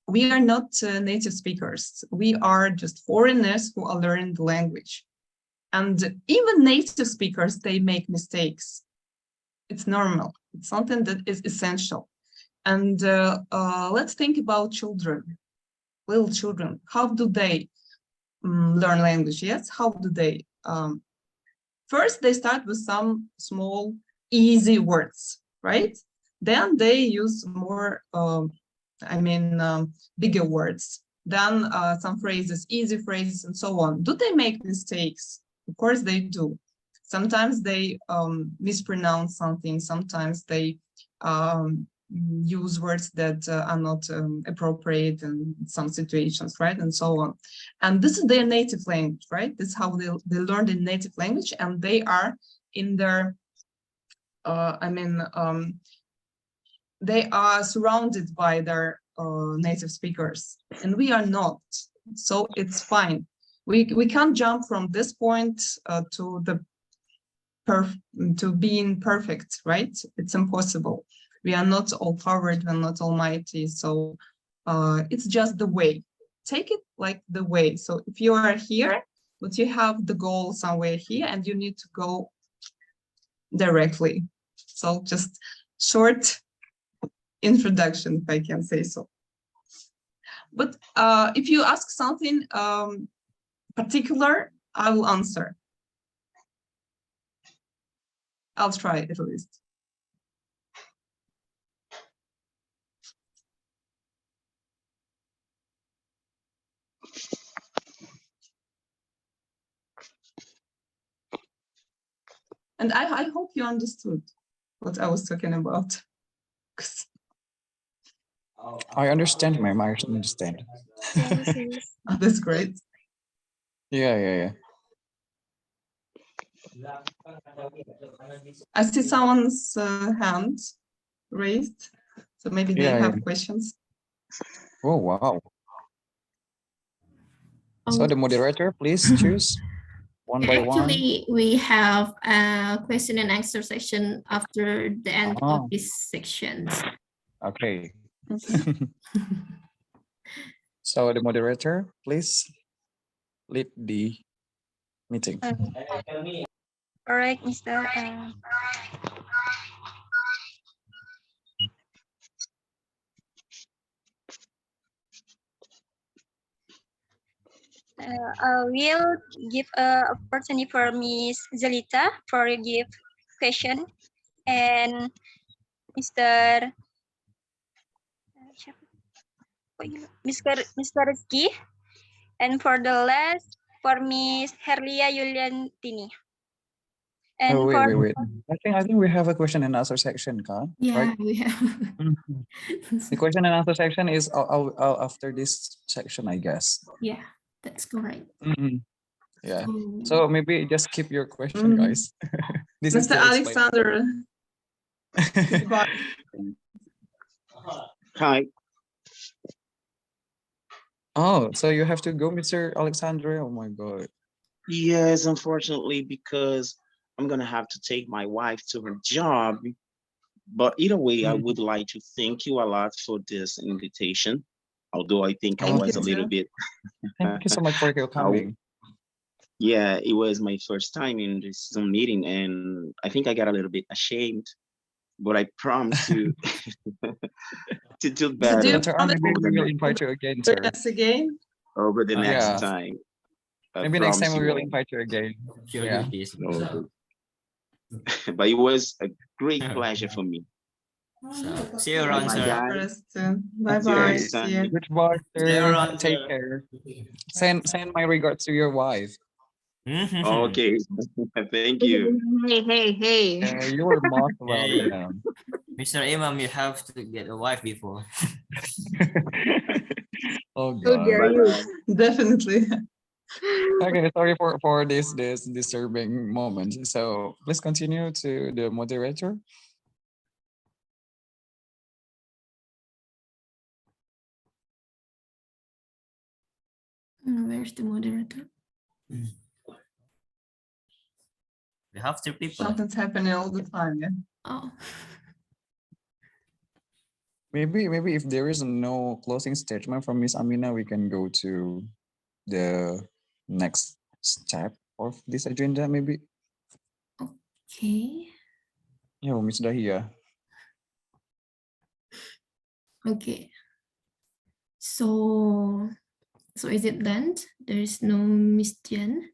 We are not native speakers. We are just foreigners who are learning the language. And even native speakers, they make mistakes. It's normal. It's something that is essential. And let's think about children. Little children, how do they learn language? Yes, how do they? First, they start with some small, easy words, right? Then they use more, bigger words. Then some phrases, easy phrases, and so on. Do they make mistakes? Of course they do. Sometimes they mispronounce something. Sometimes they use words that are not appropriate in some situations, right? And so on. And this is their native language, right? This is how they learn the native language, and they are in their, they are surrounded by their native speakers, and we are not. So it's fine. We can't jump from this point to being perfect, right? It's impossible. We are not all powered, we're not almighty. So it's just the way. Take it like the way. So if you are here, but you have the goal somewhere here, and you need to go directly. So just short introduction, if I can say so. But if you ask something particular, I will answer. I'll try at least. And I hope you understood what I was talking about. 'Cause- I understand, ma'am. I understand. Yes, yes. Oh, that's great. Yeah. I see someone's hand raised, so maybe they Yeah. have questions. Oh, wow. So the moderator, please choose one by one. Actually, we have a question and answer section after the end of Oh. this sections. Okay. So the moderator, please lead the meeting. All right, Mr. We'll give opportunity for Miss Zelita for give question and Mr. Mr. Rizky, and for the last for Miss Herlia Yuliantini. And Oh, for wait. I think we have a question and answer section, Khan. Yeah, Right? we have. The question and answer section is after this section, I guess. Yeah, that's correct. Yeah. So maybe just keep your question, guys. This is Mr. to explain. Alexandre. Hi. Oh, so you have to go, Mr. Alexandre. Oh my God. Yes, unfortunately, because I'm gonna have to take my wife to her job. But either way, I would like to thank you a lot for this invitation. Although I think I Thank was you. a little bit. Thank you so much for your coming. Yeah, it was my first time in this Zoom meeting, and I think I got a little bit ashamed. But I promise to to do better. Later on, maybe we will invite you again, sir. Yes, again. Over the next Yeah. time. I Maybe next time promise we you will all. invite you again. Yeah. Okay. But it was a great pleasure for me. So, see you around, sir. Bye bye. Next See time. you. Goodbye, See you sir. around, Take sir. care. Send my regards to your wife. Okay. Thank you. Hey. You are most Hey. welcome. Mr. Imam, you have to get a wife before. Oh How God. dare you? Definitely. Okay, sorry for this disturbing moment. So please continue to the moderator. Where's the moderator? We have 3 people. Something's happening all the time, yeah. Oh, Maybe if there is no closing statement from Miss Amina, we can go to the next step of this agenda, maybe. okay. Yeah, Miss Dahia. Okay. So is it done? There is no Miss Dian.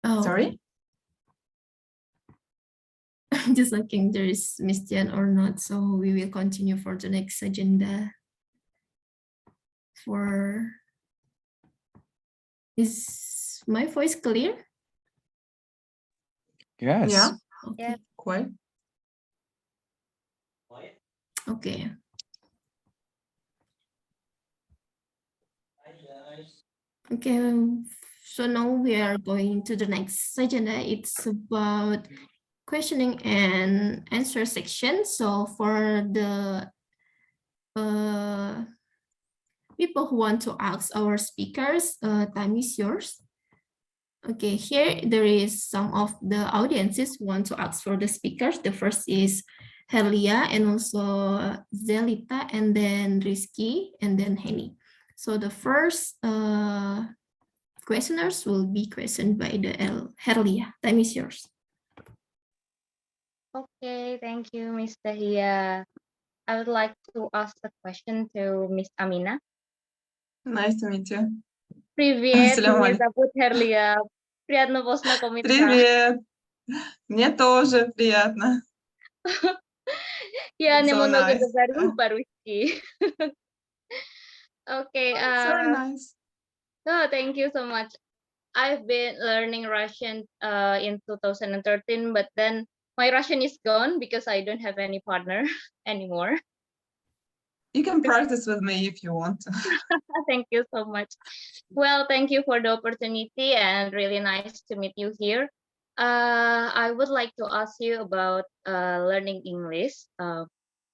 Oh, Sorry? I'm just looking there is Miss Dian or not. So we will continue for the next agenda. Is my voice clear? Yes. Yeah. Okay. Quite. Okay. Okay, so now we are going to the next agenda. It's about questioning and answer section. So for the people who want to ask our speakers, time is yours. Okay, here there is some of the audiences who want to ask for the speakers. The first is Herlia and also Zelita, and then Rizky, and then Henny. So the first questioners will be questioned by the Herlia. Time is yours. Okay, thank you, Miss Dahia. I would like to ask a question to Miss Amina. Nice to meet you. Привет, Assalamu меня alaikum. зовут Herlia. Приятно познакомиться. Привет. Мне тоже приятно. Я That's so немного nice. говорю по-русски. Okay, It's very nice. no, thank you so much. I've been learning Russian in 2013, but then my Russian is gone because I don't have any partner anymore. You can practice with me if you want. Thank you so much. Well, thank you for the opportunity and really nice to meet you here. I would like to ask you about learning English.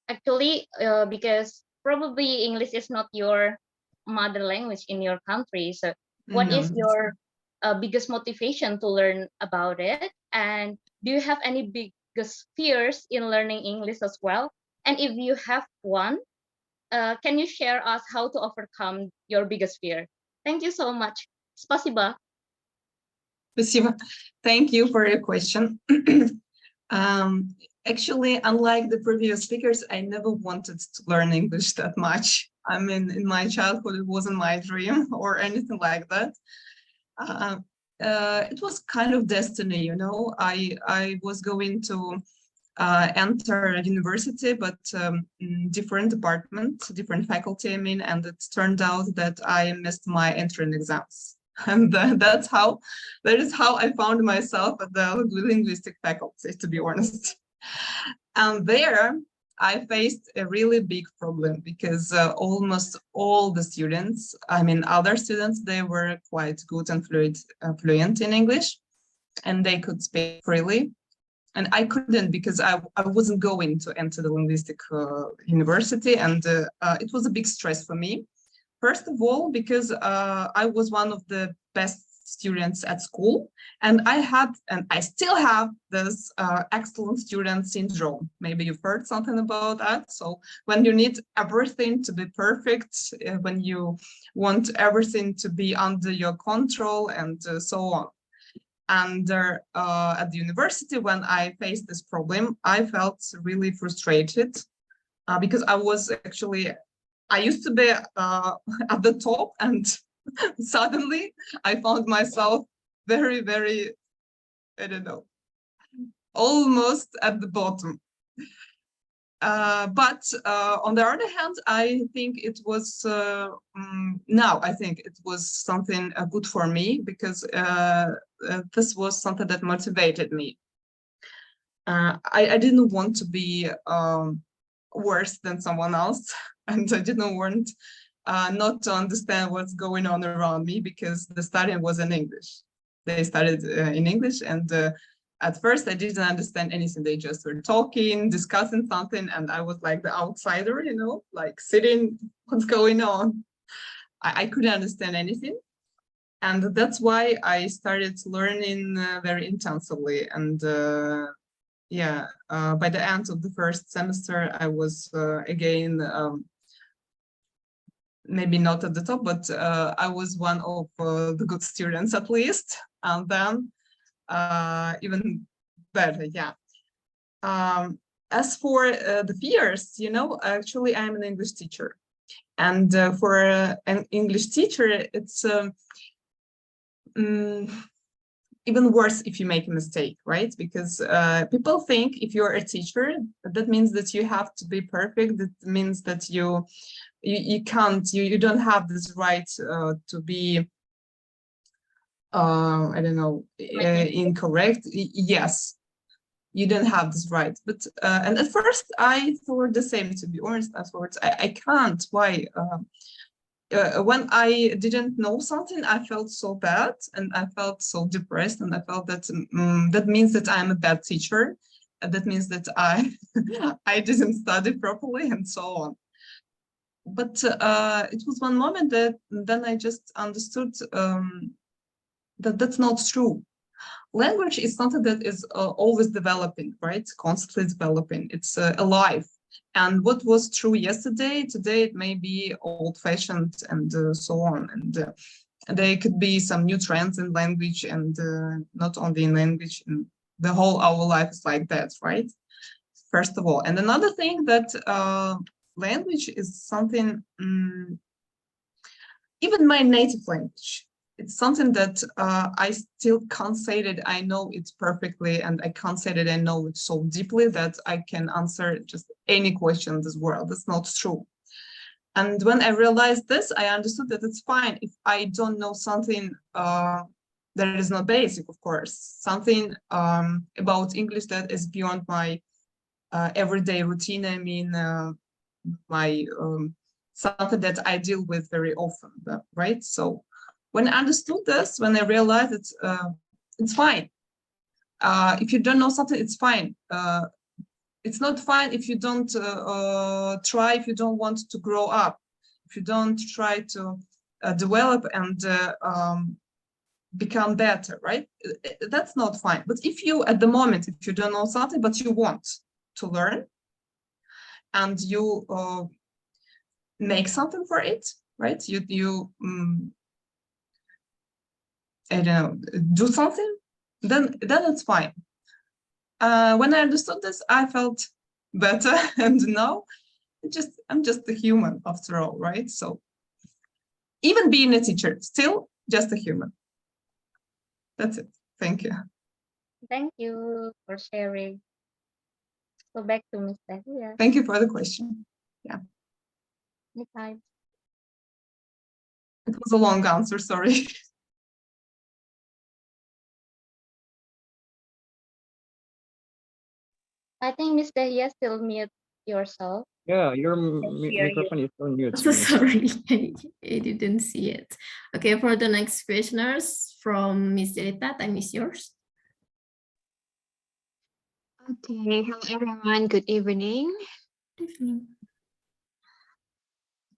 Actually, because probably English is not your mother language in your country. So what No. is your biggest motivation to learn about it? And do you have any biggest fears in learning English as well? And if you have one, can you share us how to overcome your biggest fear? Thank you so much. Spasiba. Спасибо. Thank you for your question. Actually, unlike the previous speakers, I never wanted to learn English that much. I mean, in my childhood, it wasn't my dream or anything like that. It was kind of destiny, you know. I was going to enter a university, but different department, different faculty, I mean, and it turned out that I missed my entrance exams. And that is how I found myself at the linguistic faculty, to be honest. And there I faced a really big problem because almost all the students, I mean, other students, they were quite good and fluent in English, and they could speak freely. And I couldn't because I wasn't going to enter the linguistic university, and it was a big stress for me. First of all, because I was one of the best students at school, and I had, and I still have, this excellent student syndrome. Maybe you've heard something about that. So when you need everything to be perfect, when you want everything to be under your control, and so on. And at the university, when I faced this problem, I felt really frustrated because I was actually, I used to be at the top, and suddenly I found myself very, very, I don't know, almost at the bottom. But on the other hand, I think it was, now I think it was something good for me, because this was something that motivated me. I didn't want to be worse than someone else, and I didn't want not to understand what's going on around me, because the studying was in English. They started in English, and at first I didn't understand anything. They just were talking, discussing something, and I was like the outsider, you know, like sitting, what's going on? I couldn't understand anything. And that's why I started learning very intensively. And yeah, by the end of the first semester, I was again, maybe not at the top, but I was one of the good students at least. And then even better, yeah. As for the fears, you know, actually I'm an English teacher. And for an English teacher, it's even worse if you make a mistake, right? Because people think if you're a teacher, that means that you have to be perfect. That means that you can't, you don't have this right to be, I don't know, incorrect. Yes, you don't have this right. But and at first I thought the same, to be honest. Afterwards, I can't. Why? When I didn't know something, I felt so bad, and I felt so depressed, and I felt that that means that I'm a bad teacher. That means that I I didn't study properly, and so on. But it was one moment that then I just understood that that's not true. Language is something that is always developing, right? Constantly developing. It's alive. And what was true yesterday, today it may be old-fashioned, and so on. And there could be some new trends in language, and not only in language. And the whole our life is like that, right? First of all. And another thing, that language is something, even my native language, it's something that I still can't say that I know it perfectly, and I can't say that I know it so deeply that I can answer just any question in this world. That's not true. And when I realized this, I understood that it's fine if I don't know something that is not basic, of course. Something about English that is beyond my everyday routine. I mean, my something that I deal with very often, right? So when I understood this, when I realized it's fine. If you don't know something, it's fine. It's not fine if you don't try, if you don't want to grow up, if you don't try to develop and become better, right? That's not fine. But if you, at the moment, if you don't know something, but you want to learn, and you make something for it, right? You I don't know, do something, then it's fine. When I understood this, I felt better, and now I'm just a human after all, right? So even being a teacher, still just a human. That's it. Thank you. Thank you for sharing. So back to Miss Dahia. Thank you for the question. Yeah, Anytime. it was a long answer, sorry. I think Miss Dahia still mute yourself. Yeah, your hear you. microphone is on mute. So Miss. sorry, I didn't see it. Okay, for the next questioners from Miss Jelita, time is yours. Okay, hello everyone. Good evening. Good evening.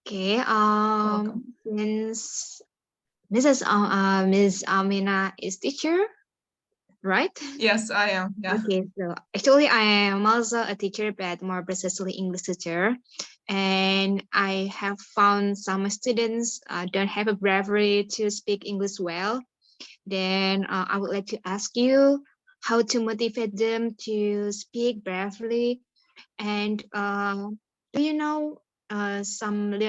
Okay, Welcome. since Mrs. Ms. Amina is teacher, right? Yes, I am. Yeah. Okay, so actually I am also a teacher, but more precisely English teacher. And I have found some students don't have a bravery to speak English well. Then I would like to ask you how to motivate them to speak bravely. And do you know some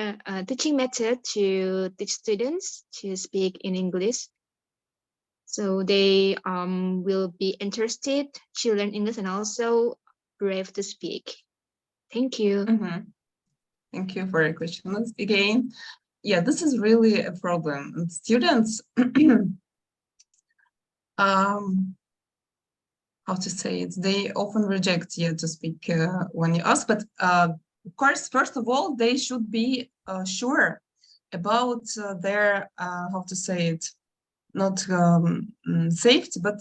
teaching method to teach students to speak in English? So they will be interested to learn English and also brave to speak. Thank you. Thank you for your question. Once again, yeah, this is really a problem. And students, how to say it, they often reject you to speak when you ask, but of course, first of all, they should be sure about their, how to say it, not safety, but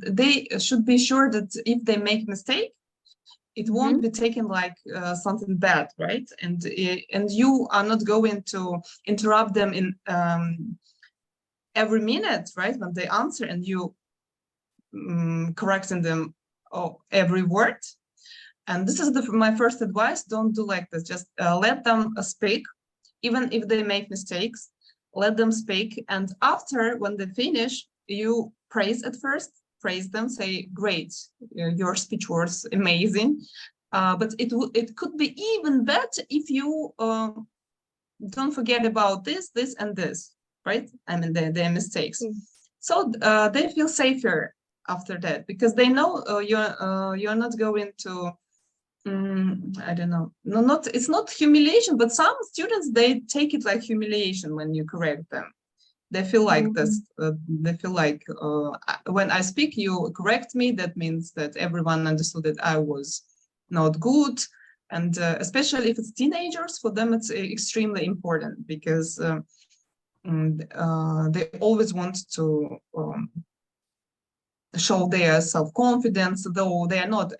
they should be sure that if they make mistake, it won't be taken like something bad, right? And you are not going to interrupt them in every minute, right? When they answer, and you correcting them every word. And this is my first advice. Don't do like this. Just let them speak, even if they make mistakes. Let them speak, and after, when they finish, you praise at first. Praise them, say, great, your speech was amazing. But it could be even better if you don't forget about this, and this, right? I mean, their mistakes. So they feel safer after that, because they know you're not going to, I don't know, it's not humiliation, but some students, they take it like humiliation when you correct them. They feel like this. They feel like when I speak, you correct me. That means that everyone understood that I was not good. And especially if it's teenagers, for them it's extremely important, because they always want to show their self-confidence, though they are not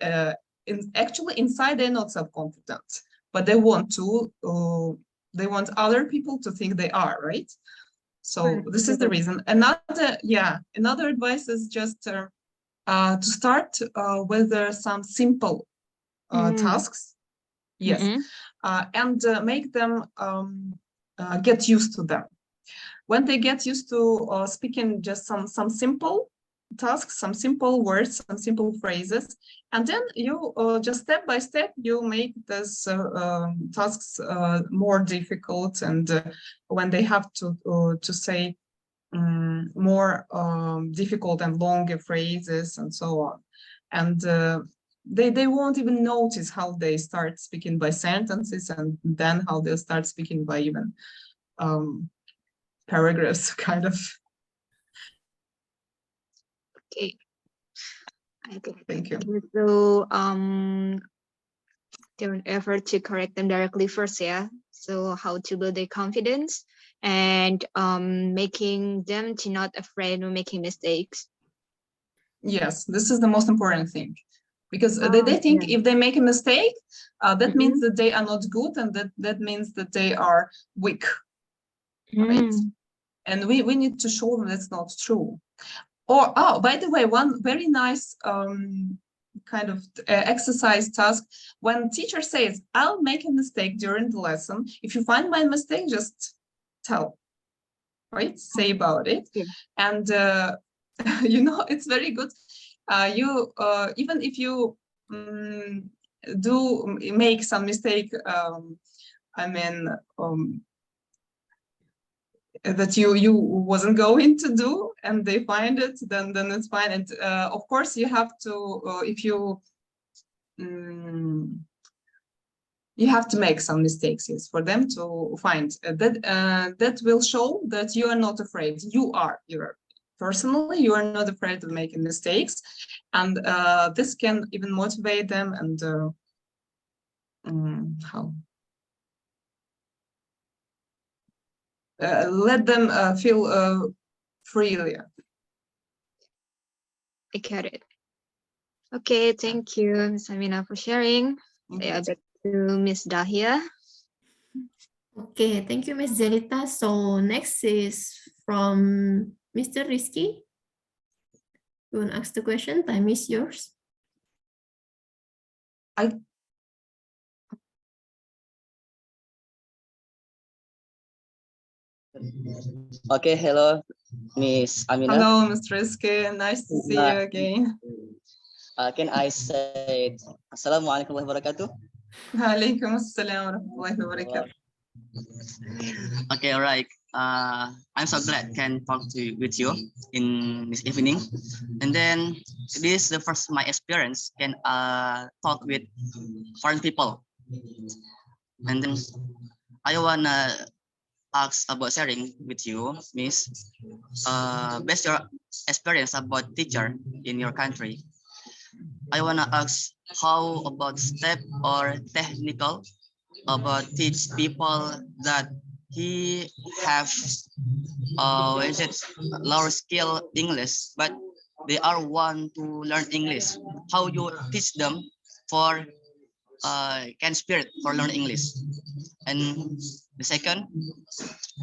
actually inside, they're not self-confident, but they want to. They want other people to think they are, right? So this is the reason. Another advice is just to start with some simple tasks. Yes, and make them get used to them. When they get used to speaking just some simple tasks, some simple words, some simple phrases, and then you just step by step, you make these tasks more difficult, and when they have to say more difficult and longer phrases and so on, and they won't even notice how they start speaking by sentences, and then how they'll start speaking by even paragraphs, kind of. Okay. Okay. Thank you. So don't ever to correct them directly first, yeah. So how to build their confidence and making them to not afraid of making mistakes. Yes, this is the most important thing, because they think yeah. if they make a mistake, that means that they are not good, and that means that they are weak, right? And we need to show them that's not true. Or, oh, by the way, one very nice kind of exercise task, when teacher says, I'll make a mistake during the lesson, if you find my mistake, just tell, right? Say about it. Yeah. And you know, it's very good. You even if you do make some mistake, I mean, that you wasn't going to do, and they find it, then it's fine. And of course, you have to if you have to make some mistakes, yes, for them to find that will show that you are not afraid. You're personally, you are not afraid of making mistakes, and this can even motivate them and let them feel freely. I get it. Okay, thank you, Ms. Amina, for sharing. Yeah, back to Ms. Dahia. Okay, thank you, Ms. Zelita. So next is from Mr. Rizky. You want to ask the question? Time is yours. Okay, hello, Miss Amina. Hello, Mr. Rizky. Nice to see you again. Can I say Assalamualaikum warahmatullahi wabarakatuh? Alaikum assalam warahmatullahi wabarakatuh. Okay, all right. I'm so glad can talk with you in this evening. And then this is the first my experience can talk with foreign people. And then I wanna ask about sharing with you, Miss. Based your experience about teacher in your country. I wanna ask how about step or technical about teach people that he have is it lower skill English, but they are want to learn English. How you teach them for can spirit for learn English. And the second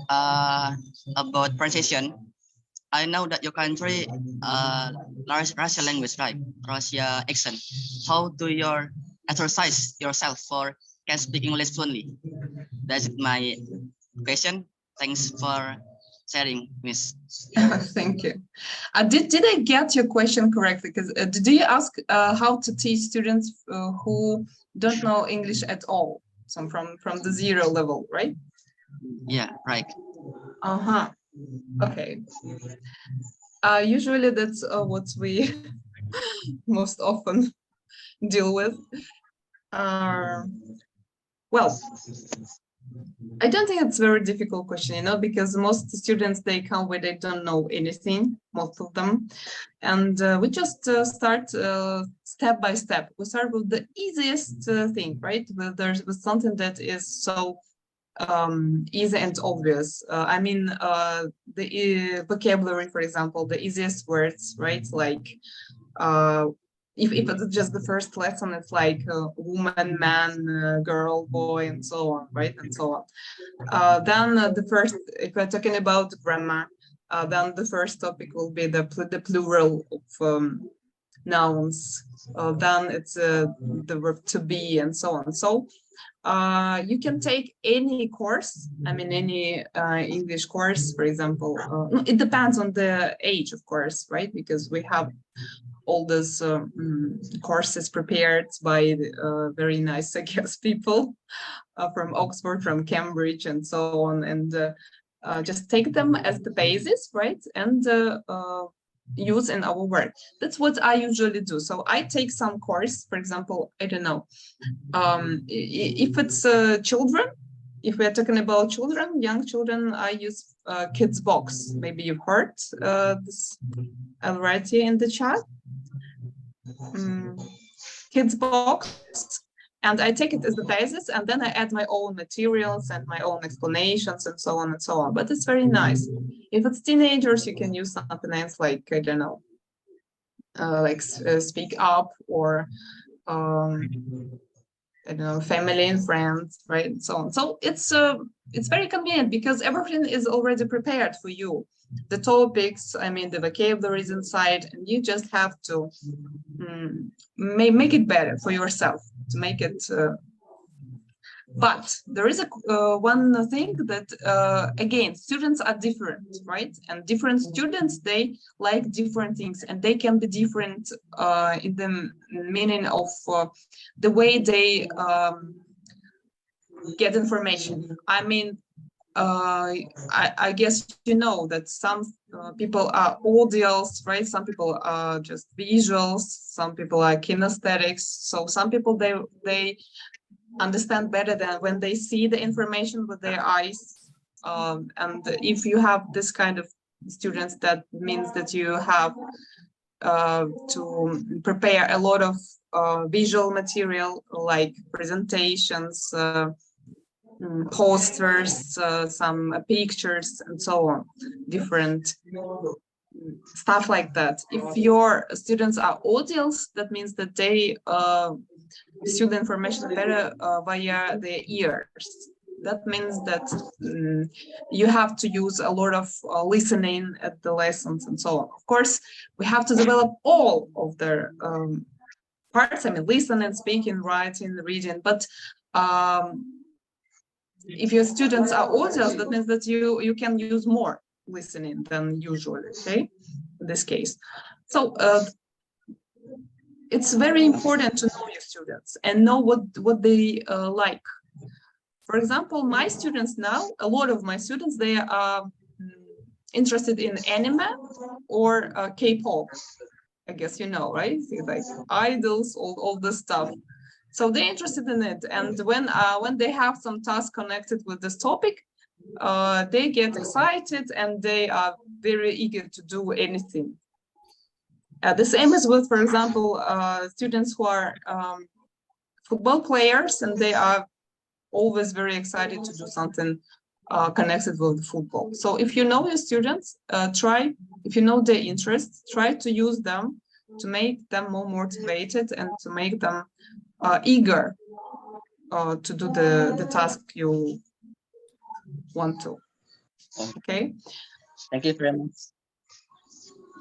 about pronunciation. I know that your country Russia language, right? Russia accent. How do you exercise yourself for can speak English fluently? That's my question. Thanks for sharing, Miss. Thank you. Did I get your question correctly? Because did you ask how to teach students who don't know English at all? So from the zero level, right? Yeah, right. Okay. Usually that's what we most often deal with. Well, I don't think it's a very difficult question, you know, because most students, they come where they don't know anything, most of them. And we just start step by step. We start with the easiest thing, right? There's something that is so easy and obvious. I mean, the vocabulary, for example, the easiest words, right? Like, if it's just the first lesson, it's like woman, man, girl, boy, and so on, right? And so on. Then the first, if we're talking about grammar, then the first topic will be the plural of nouns. Then it's the verb to be, and so on. So you can take any course, I mean, any English course, for example. It depends on the age, of course, right? Because we have all those courses prepared by very nice, I guess, people from Oxford, from Cambridge, and so on. And just take them as the basis, right? And use in our work. That's what I usually do. So I take some course, for example, I don't know, if it's children, if we're talking about children, young children, I use Kids Box. Maybe you've heard this already in the chat. Kids Box. And I take it as the basis, and then I add my own materials and my own explanations and so on and so on. But it's very nice. If it's teenagers, you can use something else like, I don't know, like Speak Up, or I don't know, family and friends, right? And so on. So it's very convenient because everything is already prepared for you. The topics, I mean, the vocabulary is inside, and you just have to make it better for yourself, to make it. But there is one thing that, again, students are different, right? And different students, they like different things, and they can be different in the meaning of the way they get information. I mean, I guess you know that some people are audials, right? Some people are just visuals. Some people are kinesthetics. So some people they understand better than when they see the information with their eyes. And if you have this kind of students, that means that you have to prepare a lot of visual material, like presentations, posters, some pictures, and so on, different stuff like that. If your students are audials, that means that they receive the information better via their ears. That means that you have to use a lot of listening at the lessons and so on. Of course, we have to develop all of their parts. I mean, listening, speaking, writing, reading. But if your students are audials, that means that you can use more listening than usually, okay, in this case. So it's very important to know your students and know what they like. For example, my students now, a lot of my students, they are interested in anime or K-pop. I guess you know, right? Like idols, all this stuff. So they're interested in it, and when they have some task connected with this topic, they get excited and they are very eager to do anything. The same as with, for example, students who are football players, and they are always very excited to do something connected with football. So if you know your students, if you know their interests, try to use them to make them more motivated and to make them eager to do the task you want to. Okay. Thank you very much.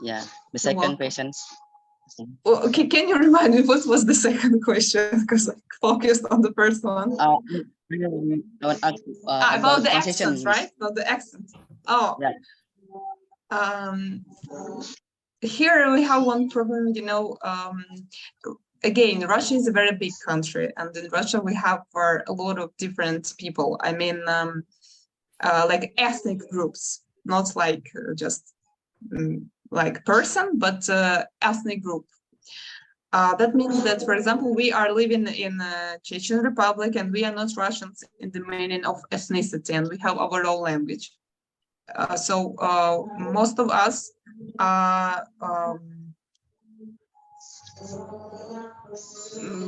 Yeah, the second question. Well, okay, can you remind me what was the second question? Because I focused on the first one. About the accents, right? About the accents. Oh. Yeah. Here we have one problem, you know. Again, Russia is a very big country, and in Russia we have a lot of different people. I mean, like ethnic groups, not like just like person, but ethnic group. That means that, for example, we are living in Chechen Republic, and we are not Russians in the meaning of ethnicity, and we have our own language. So most of us are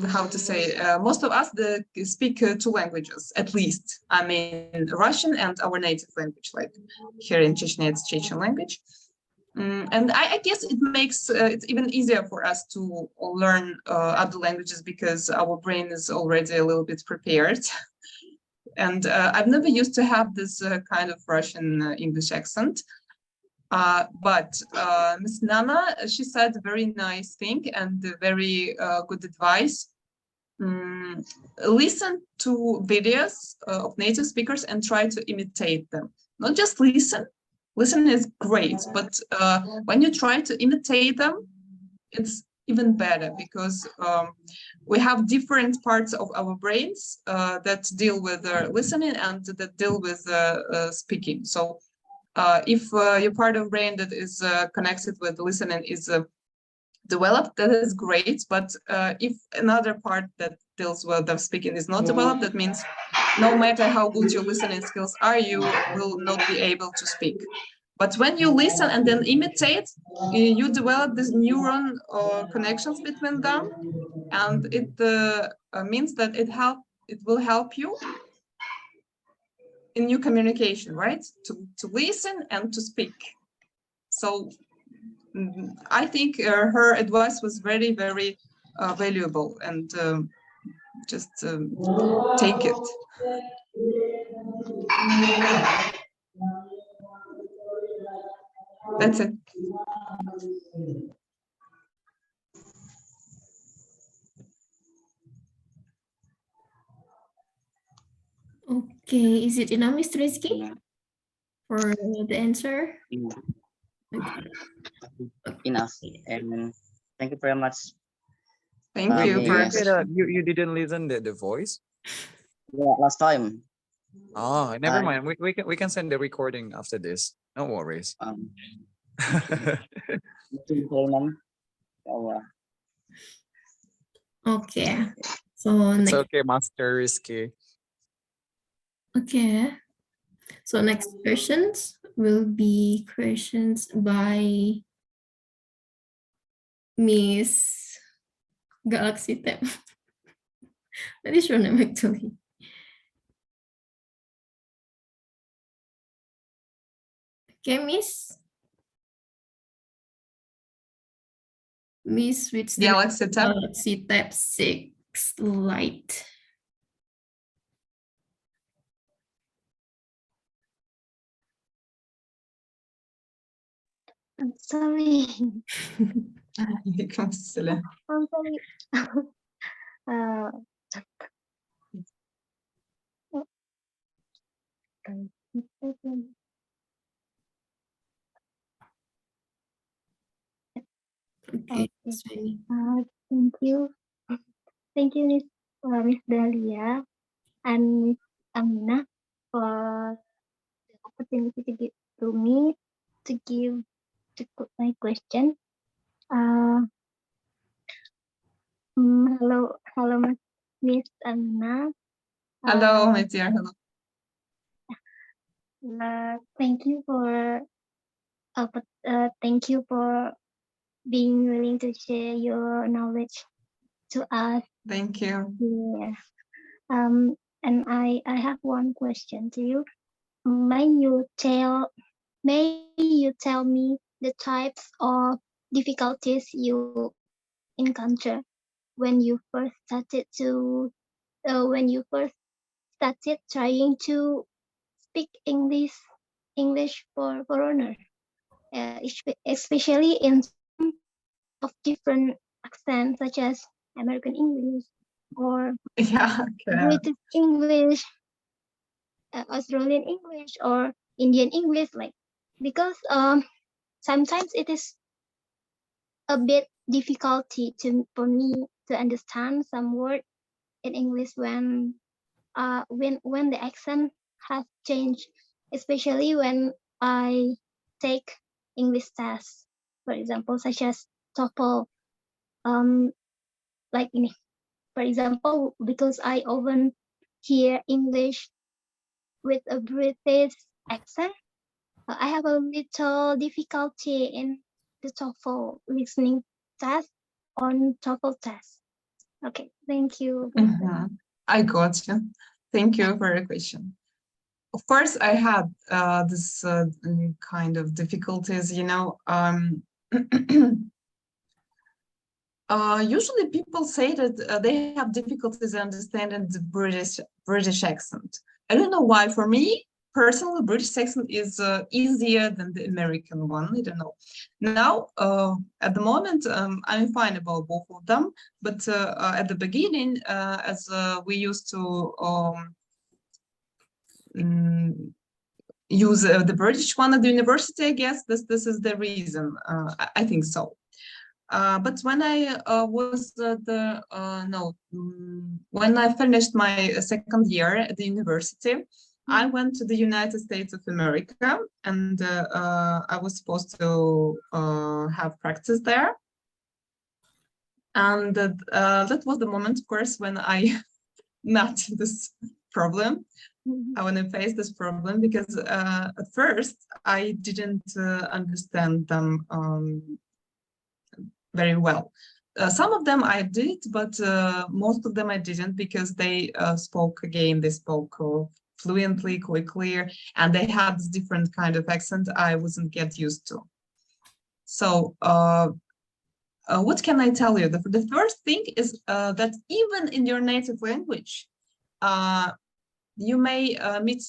how to say, most of us speak two languages, at least. I mean, Russian and our native language, like here in Chechnya, it's Chechen language. And I guess it makes it even easier for us to learn other languages because our brain is already a little bit prepared. And I've never used to have this kind of Russian English accent. But Ms. Nana, she said a very nice thing and very good advice. Listen to videos of native speakers and try to imitate them. Not just listen. Listen is great, but when you try to imitate them, it's even better because we have different parts of our brains that deal with listening and that deal with speaking. So if your part of brain that is connected with listening is developed, that is great. But if another part that deals with the speaking is not developed, that means no matter how good your listening skills are, you will not be able to speak. But when you listen and then imitate, you develop these neuron connections between them, and it means that it will help you in your communication, right? To listen and to speak. So I think her advice was very, very valuable, and just take it. That's it. Okay, is it enough, Mr. Rizky, for the answer? Okay. Enough. And thank you very much. Thank you. Did you say that you didn't listen the voice? Yeah, last time. Oh, never mind. We can send the recording after this. No worries. Okay. So It's next. okay, Master Rizky. Okay. So next questions will be questions by Miss Galaxy Tab. That is your name actually. Okay, Miss. Miss with the Galaxy Tab 6 Lite. I'm sorry. I'm sorry. Okay. Thank you. Thank you, Miss Dahia and Miss Amina for the opportunity to give to me to put my question. Hello, Miss Amina. Hello, my dear. Hello. Thank you for being willing to share your knowledge to us. Thank you. Yeah. And I have one question to you. May you tell me the types of difficulties you encounter when you first started trying to speak English for foreigner, especially in some of different accents such as American English or British English, Australian English, or Indian English, because sometimes it is a bit difficulty for me to understand some word in English when the accent has changed, especially when I take English tests, for example, such as TOEFL. Like ini, for example, because I often hear English with a British accent, I have a little difficulty in the TOEFL listening test on TOEFL test. Okay, thank you. I got you. Thank you for your question. Of course, I had this kind of difficulties, you know. Usually people say that they have difficulties understanding the British accent. I don't know why. For me, personally, British accent is easier than the American one. I don't know. Now, at the moment, I'm fine about both of them. But at the beginning, as we used to use the British one at the university, I guess this is the reason. I think so. But when I when I finished my second year at the university, I went to the United States of America, and I was supposed to have practice there. And that was the moment, of course, when I met this problem. I want to face this problem because at first I didn't understand them very well. Some of them I did, but most of them I didn't because they spoke fluently, quickly, and they had this different kind of accent I wasn't get used to. So what can I tell you? The first thing is that even in your native language, you may meet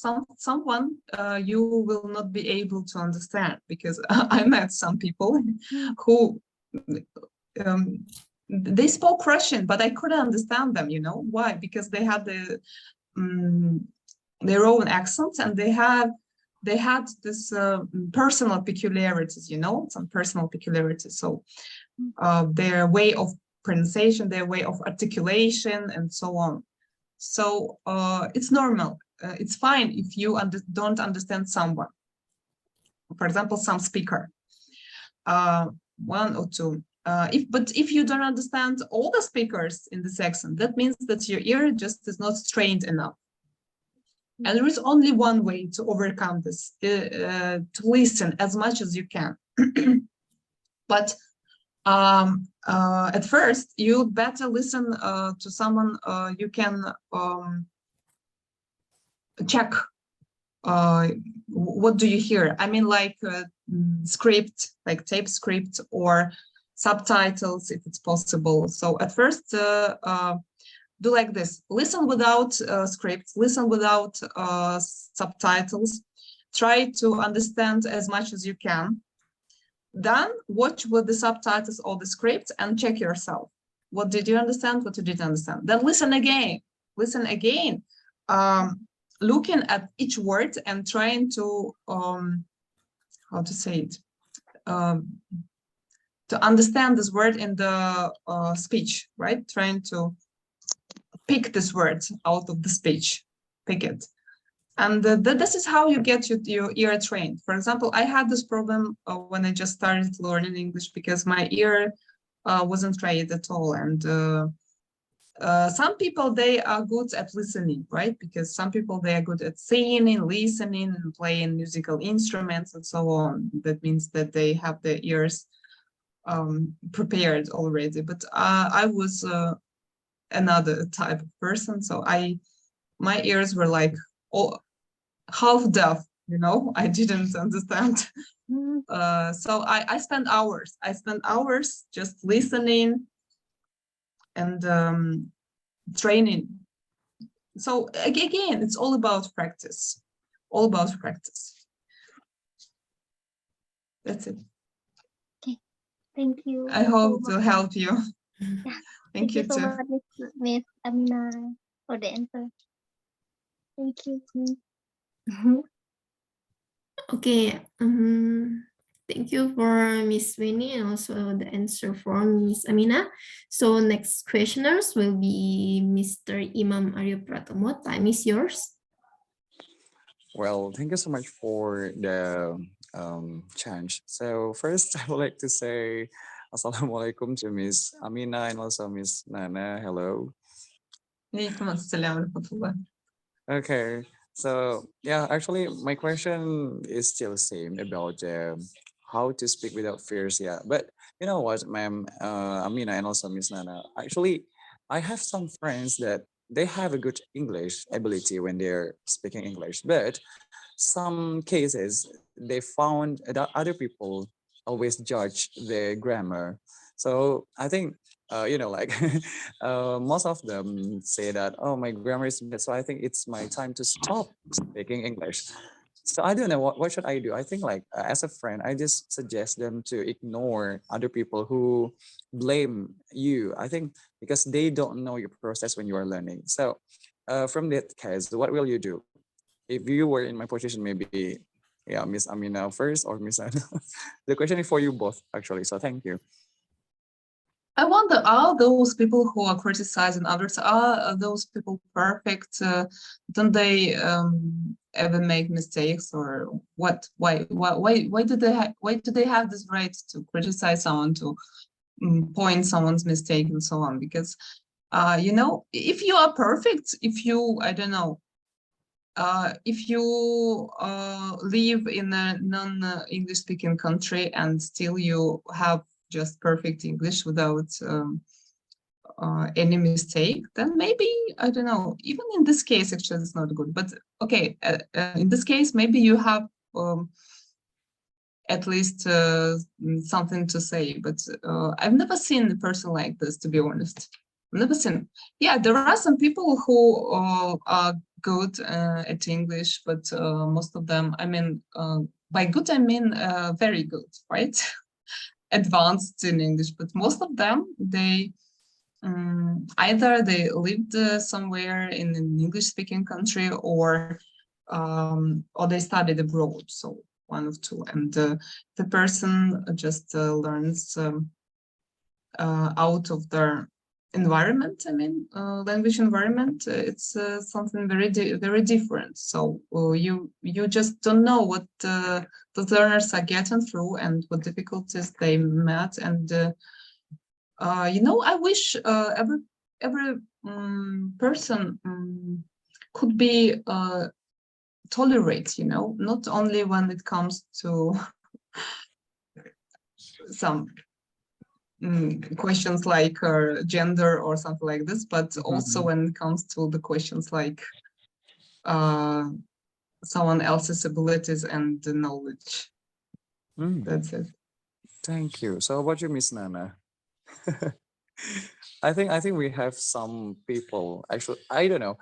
someone you will not be able to understand, because I met some people who they spoke Russian, but I couldn't understand them. You know why? Because they had their own accents, and they had this personal peculiarities. You know, some personal peculiarities. So their way of pronunciation, their way of articulation, and so on. So it's normal. It's fine if you don't understand someone. For example, some speaker, one or two. But if you don't understand all the speakers in this accent, that means that your ear just is not trained enough. And there is only one way to overcome this, to listen as much as you can. But at first, you better listen to someone you can check what do you hear. I mean, like script, like tape script or subtitles if it's possible. So at first, do like this: listen without scripts, listen without subtitles. Try to understand as much as you can. Then watch with the subtitles or the script and check yourself. What did you understand? What you didn't understand? Then listen again. Listen again. Looking at each word and trying to how to say it, to understand this word in the speech, right? Trying to pick this word out of the speech, pick it. And this is how you get your ear trained. For example, I had this problem when I just started learning English because my ear wasn't trained at all. And some people, they are good at listening, right? Because some people, they are good at singing, listening, and playing musical instruments and so on. That means that they have their ears prepared already. But I was another type of person. So my ears were like half deaf, you know, I didn't understand. So I spent hours. I spent hours just listening and training. So again, it's all about practice. All about practice. That's it. Okay. Thank you. I hope to help you. Yeah. Thank you so too. much, Miss Amina, for the answer. Thank you. Okay. Thank you for Miss Winnie and also the answer from Miss Amina. So next questioners will be Mr. Imam Aryo Pratomo. Time is yours. Well, thank you so much for the chance. So first, I would like to say Assalamualaikum to Miss Amina and also Miss Nana. Hello. Okay. So yeah, actually, my question is still the same about how to speak without fears. Yeah, but you know what, ma'am, Amina and also Miss Nana. Actually, I have some friends that they have a good English ability when they're speaking English, but some cases they found that other people always judge their grammar. So I think you know, like most of them say that, oh, my grammar is bad, so I think it's my time to stop speaking English. So I don't know what should I do. I think like as a friend, I just suggest them to ignore other people who blame you. I think because they don't know your process when you are learning. So from that case, what will you do? If you were in my position, maybe, yeah, Miss Amina first or Miss Anna. The question is for you both, actually. So thank you. I wonder, are those people who are criticizing others, are those people perfect? Don't they ever make mistakes, or what? Why do they have this right to criticize someone, to point someone's mistake and so on? Because you know, if you are perfect, if you, I don't know, if you live in a non-English speaking country and still you have just perfect English without any mistake, then maybe, I don't know, even in this case, actually, it's not good. But okay, in this case, maybe you have at least something to say. But I've never seen a person like this, to be honest. I've never seen. Yeah, there are some people who are good at English, but most of them, I mean, by good, I mean very good, right? Advanced in English, but most of them, they either they lived somewhere in an English-speaking country, or they studied abroad. So one of two, and the person just learns out of their environment. I mean, language environment. It's something very different. So you just don't know what the learners are getting through and what difficulties they met, and you know, I wish every person could be tolerate, you know, not only when it comes to some questions like gender or something like this, but also when it comes to the questions like someone else's abilities and the knowledge. That's it. Thank you. So how about you, Miss Nana? I think we have some people, actually, I don't know,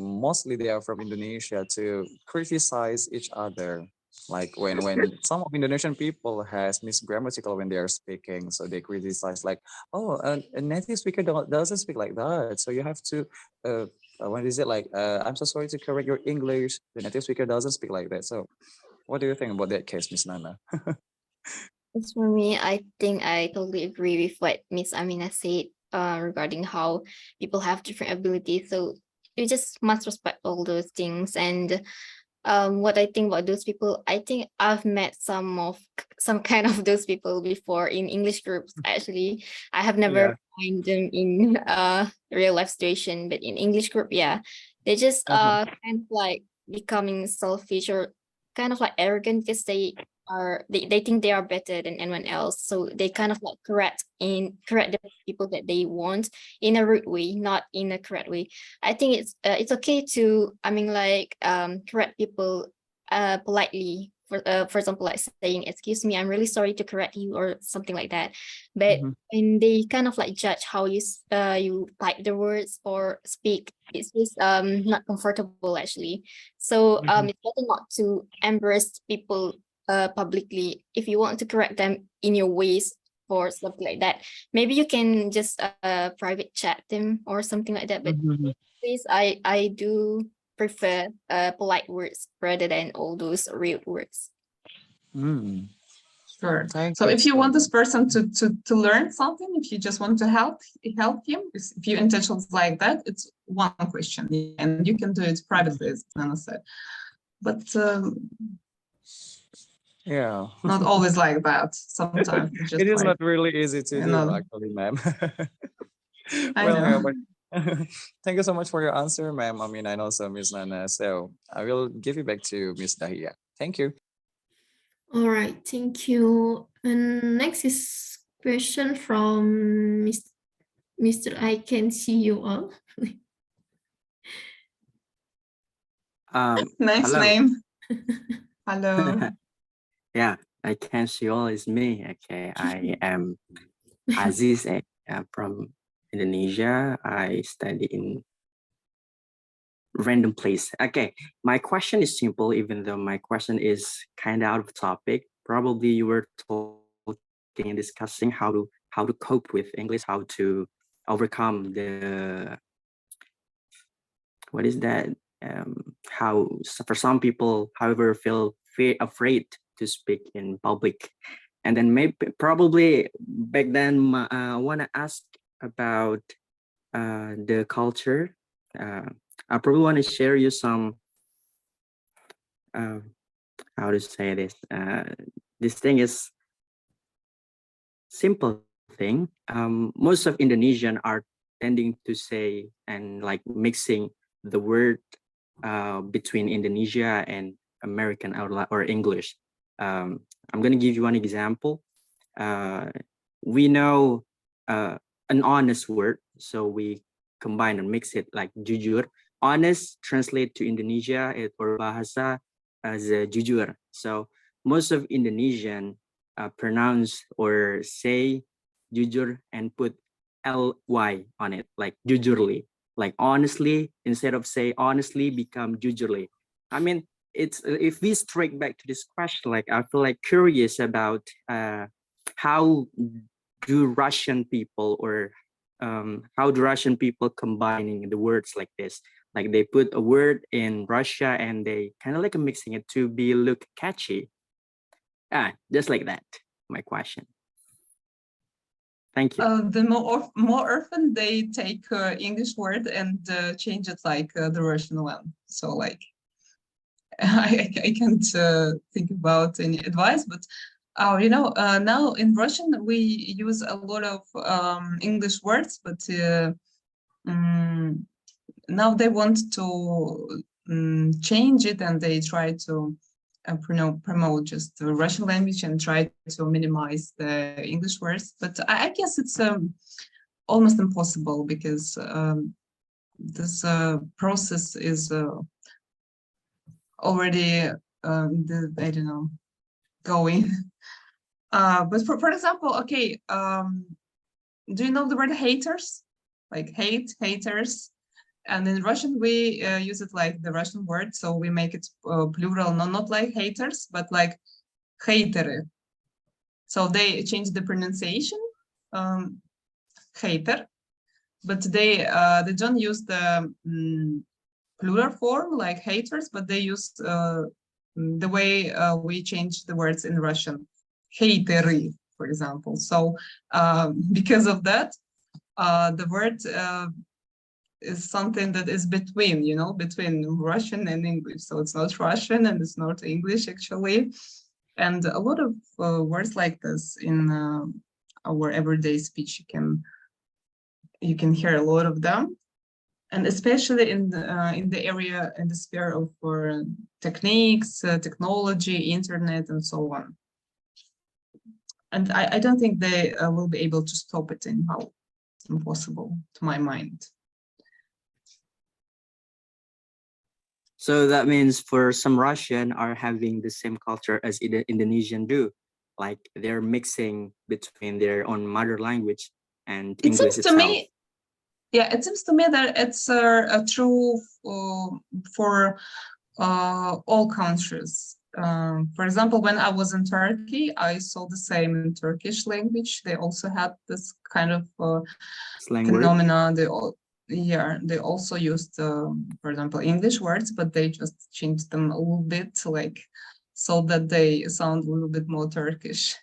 mostly they are from Indonesia, to criticize each other. Like when some of Indonesian people has misgrammatical when they are speaking, so they criticize like, oh, a native speaker doesn't speak like that, so you have to what is it like, I'm so sorry to correct your English, the native speaker doesn't speak like that. So what do you think about that case, Miss Nana? As for me, I think I totally agree with what Miss Amina said regarding how people have different abilities. So you just must respect all those things. And what I think about those people, I think I've met some kind of those people before in English groups. Actually, I have never find them in real life situation, but in English group, yeah, they just kind of like becoming selfish or kind of like arrogant because they think they are better than anyone else, so they kind of like correct the people that they want in a rude way, not in a correct way. I think it's okay to, I mean, like correct people politely, for example, like saying, excuse me, I'm really sorry to correct you, or something like that. But when they kind of like judge how you type the words or speak, it's just not comfortable actually. So it's better not to embarrass people publicly. If you want to correct them in your ways or something like that, maybe you can just private chat them or something like that. But please, I do prefer polite words rather than all those rude words. Sure. So if you want this person to learn something, if you just want to help him, if your intention is like that, it's one question, and you can do it privately, as Nana said. But yeah, not always like that. Sometimes just it is like, not really easy to do, actually, ma'am. I know. But thank you so much for your answer, ma'am. I mean, and also Miss Nana. So I will give you back to Miss Dahia. Thank you. All right, thank you. And next is question from Mr. I can see you all. Nice hello. name. Hello. Yeah, I can see all is me. Okay, I am Aziz from Indonesia. I study in random place. Okay, my question is simple, even though my question is kind of out of topic. Probably you were talking and discussing how to cope with English, how to overcome the, what is that? How for some people, however, feel afraid to speak in public. And then probably back then, I want to ask about the culture. I probably want to share you some, how to say this. This thing is simple thing. Most of Indonesian are tending to say and like mixing the word between Indonesia and American or English. I'm going to give you one example. We know an honest word, so we combine and mix it like jujur. Honest translate to Indonesia or bahasa as jujur. So most of Indonesian pronounce or say jujur and put ly on it, like jujurly, like honestly, instead of say honestly become jujurly. I mean, it's if we straight back to this question, like I feel like curious about how do Russian people or how do Russian people combining the words like this? Like they put a word in Russia and they kind of like mixing it to be look catchy. Just like that. My question. Thank you. The more often they take English word and change it like the Russian one. So like I can't think about any advice, but you know, now in Russian we use a lot of English words, but now they want to change it and they try to promote just the Russian language and try to minimize the English words. But I guess it's almost impossible because this process is already I don't know, going. But for example, okay, do you know the word haters? Like haters. And in Russian, we use it like the Russian word. So we make it plural, not like haters, but like hatere. So they change the pronunciation, hater, but they don't use the plural form like haters, but they use the way we change the words in Russian, hatery, for example. So because of that, the word is something that is between, you know, between Russian and English. So it's not Russian and it's not English actually. And a lot of words like this in our everyday speech, you can hear a lot of them. And especially in the area, in the sphere of techniques, technology, internet, and so on. And I don't think they will be able to stop it anyhow. It's impossible, to my mind. So that means for some Russian are having the same culture as Indonesian do, like they're mixing between their own mother language and It English seems to me, yeah, it seems to me that it's true for all countries. For example, when I was in Turkey, I saw the same in Turkish language. They also had this kind of phenomena. They also used, for example, English words, but they just changed them a little bit, like so that they sound a little bit more Turkish.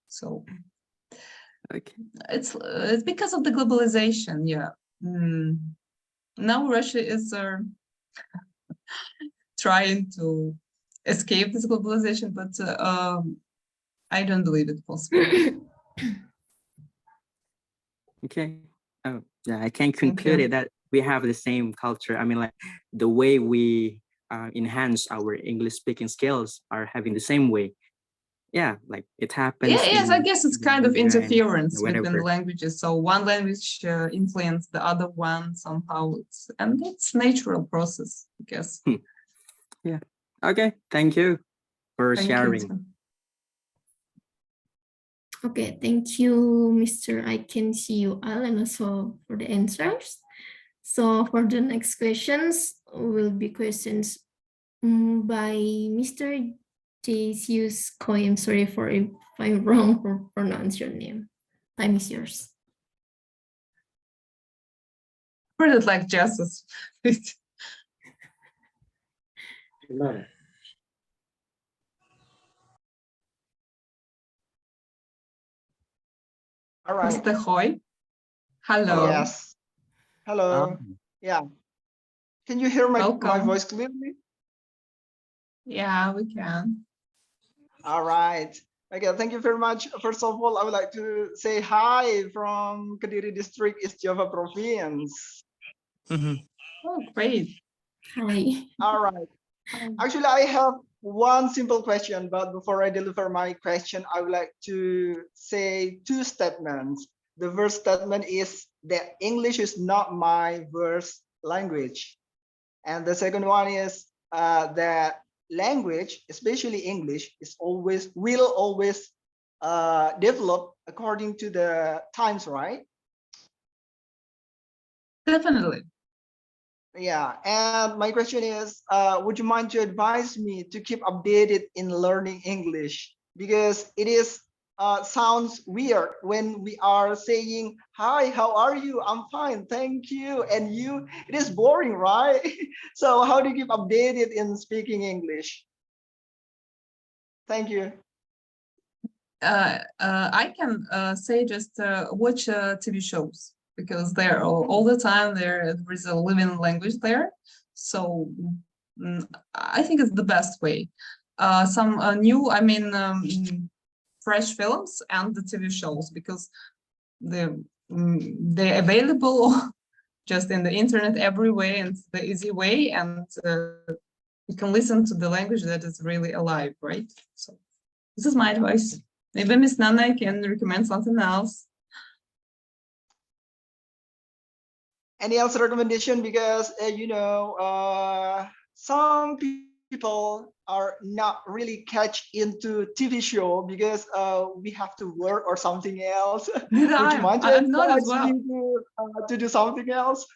So okay, it's because of the globalization. Yeah. Now Russia is trying to escape this globalization, but I don't believe it's possible. Okay. Oh, yeah, I can conclude it that we have the same culture. I mean, like the way we enhance our English speaking skills are having the same way. Yeah, like it happens. Yeah, yes, I guess it's kind of interference between whatever. the languages. So one language influences the other one somehow. And it's natural process, I guess. Yeah. Okay. Thank you for sharing. Okay, thank you, Mr. I can see you all, and also for the answers. So for the next questions will be questions by Mr. Jesus Koi. I'm sorry for if I'm wrong for pronounce your name. Time is yours. Heard it like Jesus. All right. Mr. Hoy. Hello. Yes. Hello. Yeah. Can you hear my voice clearly? Yeah, we can. All right. Okay, thank you very much. First of all, I would like to say hi from Kediri District, East Java Province. Oh, great. Hi. All right. Actually, I have one simple question, but before I deliver my question, I would like to say two statements. The first statement is that English is not my first language. And the second one is that language, especially English, will always develop according to the times, right? Definitely. Yeah, and my question is, would you mind to advise me to keep updated in learning English? Because it is sounds weird when we are saying, hi, how are you? I'm fine, thank you. And you, it is boring, right? So how do you keep updated in speaking English? Thank you. I can say just watch TV shows because they're all the time there is a living language there. So I think it's the best way. Some new, fresh films and the TV shows because they're available just in the internet every way and the easy way, and you can listen to the language that is really alive, right? So this is my advice. Maybe Miss Nana can recommend something else. Any else recommendation? Because some people are not really catch into TV show because we have to work or something else. Would you mind to I'm not as advise well. me to do something else?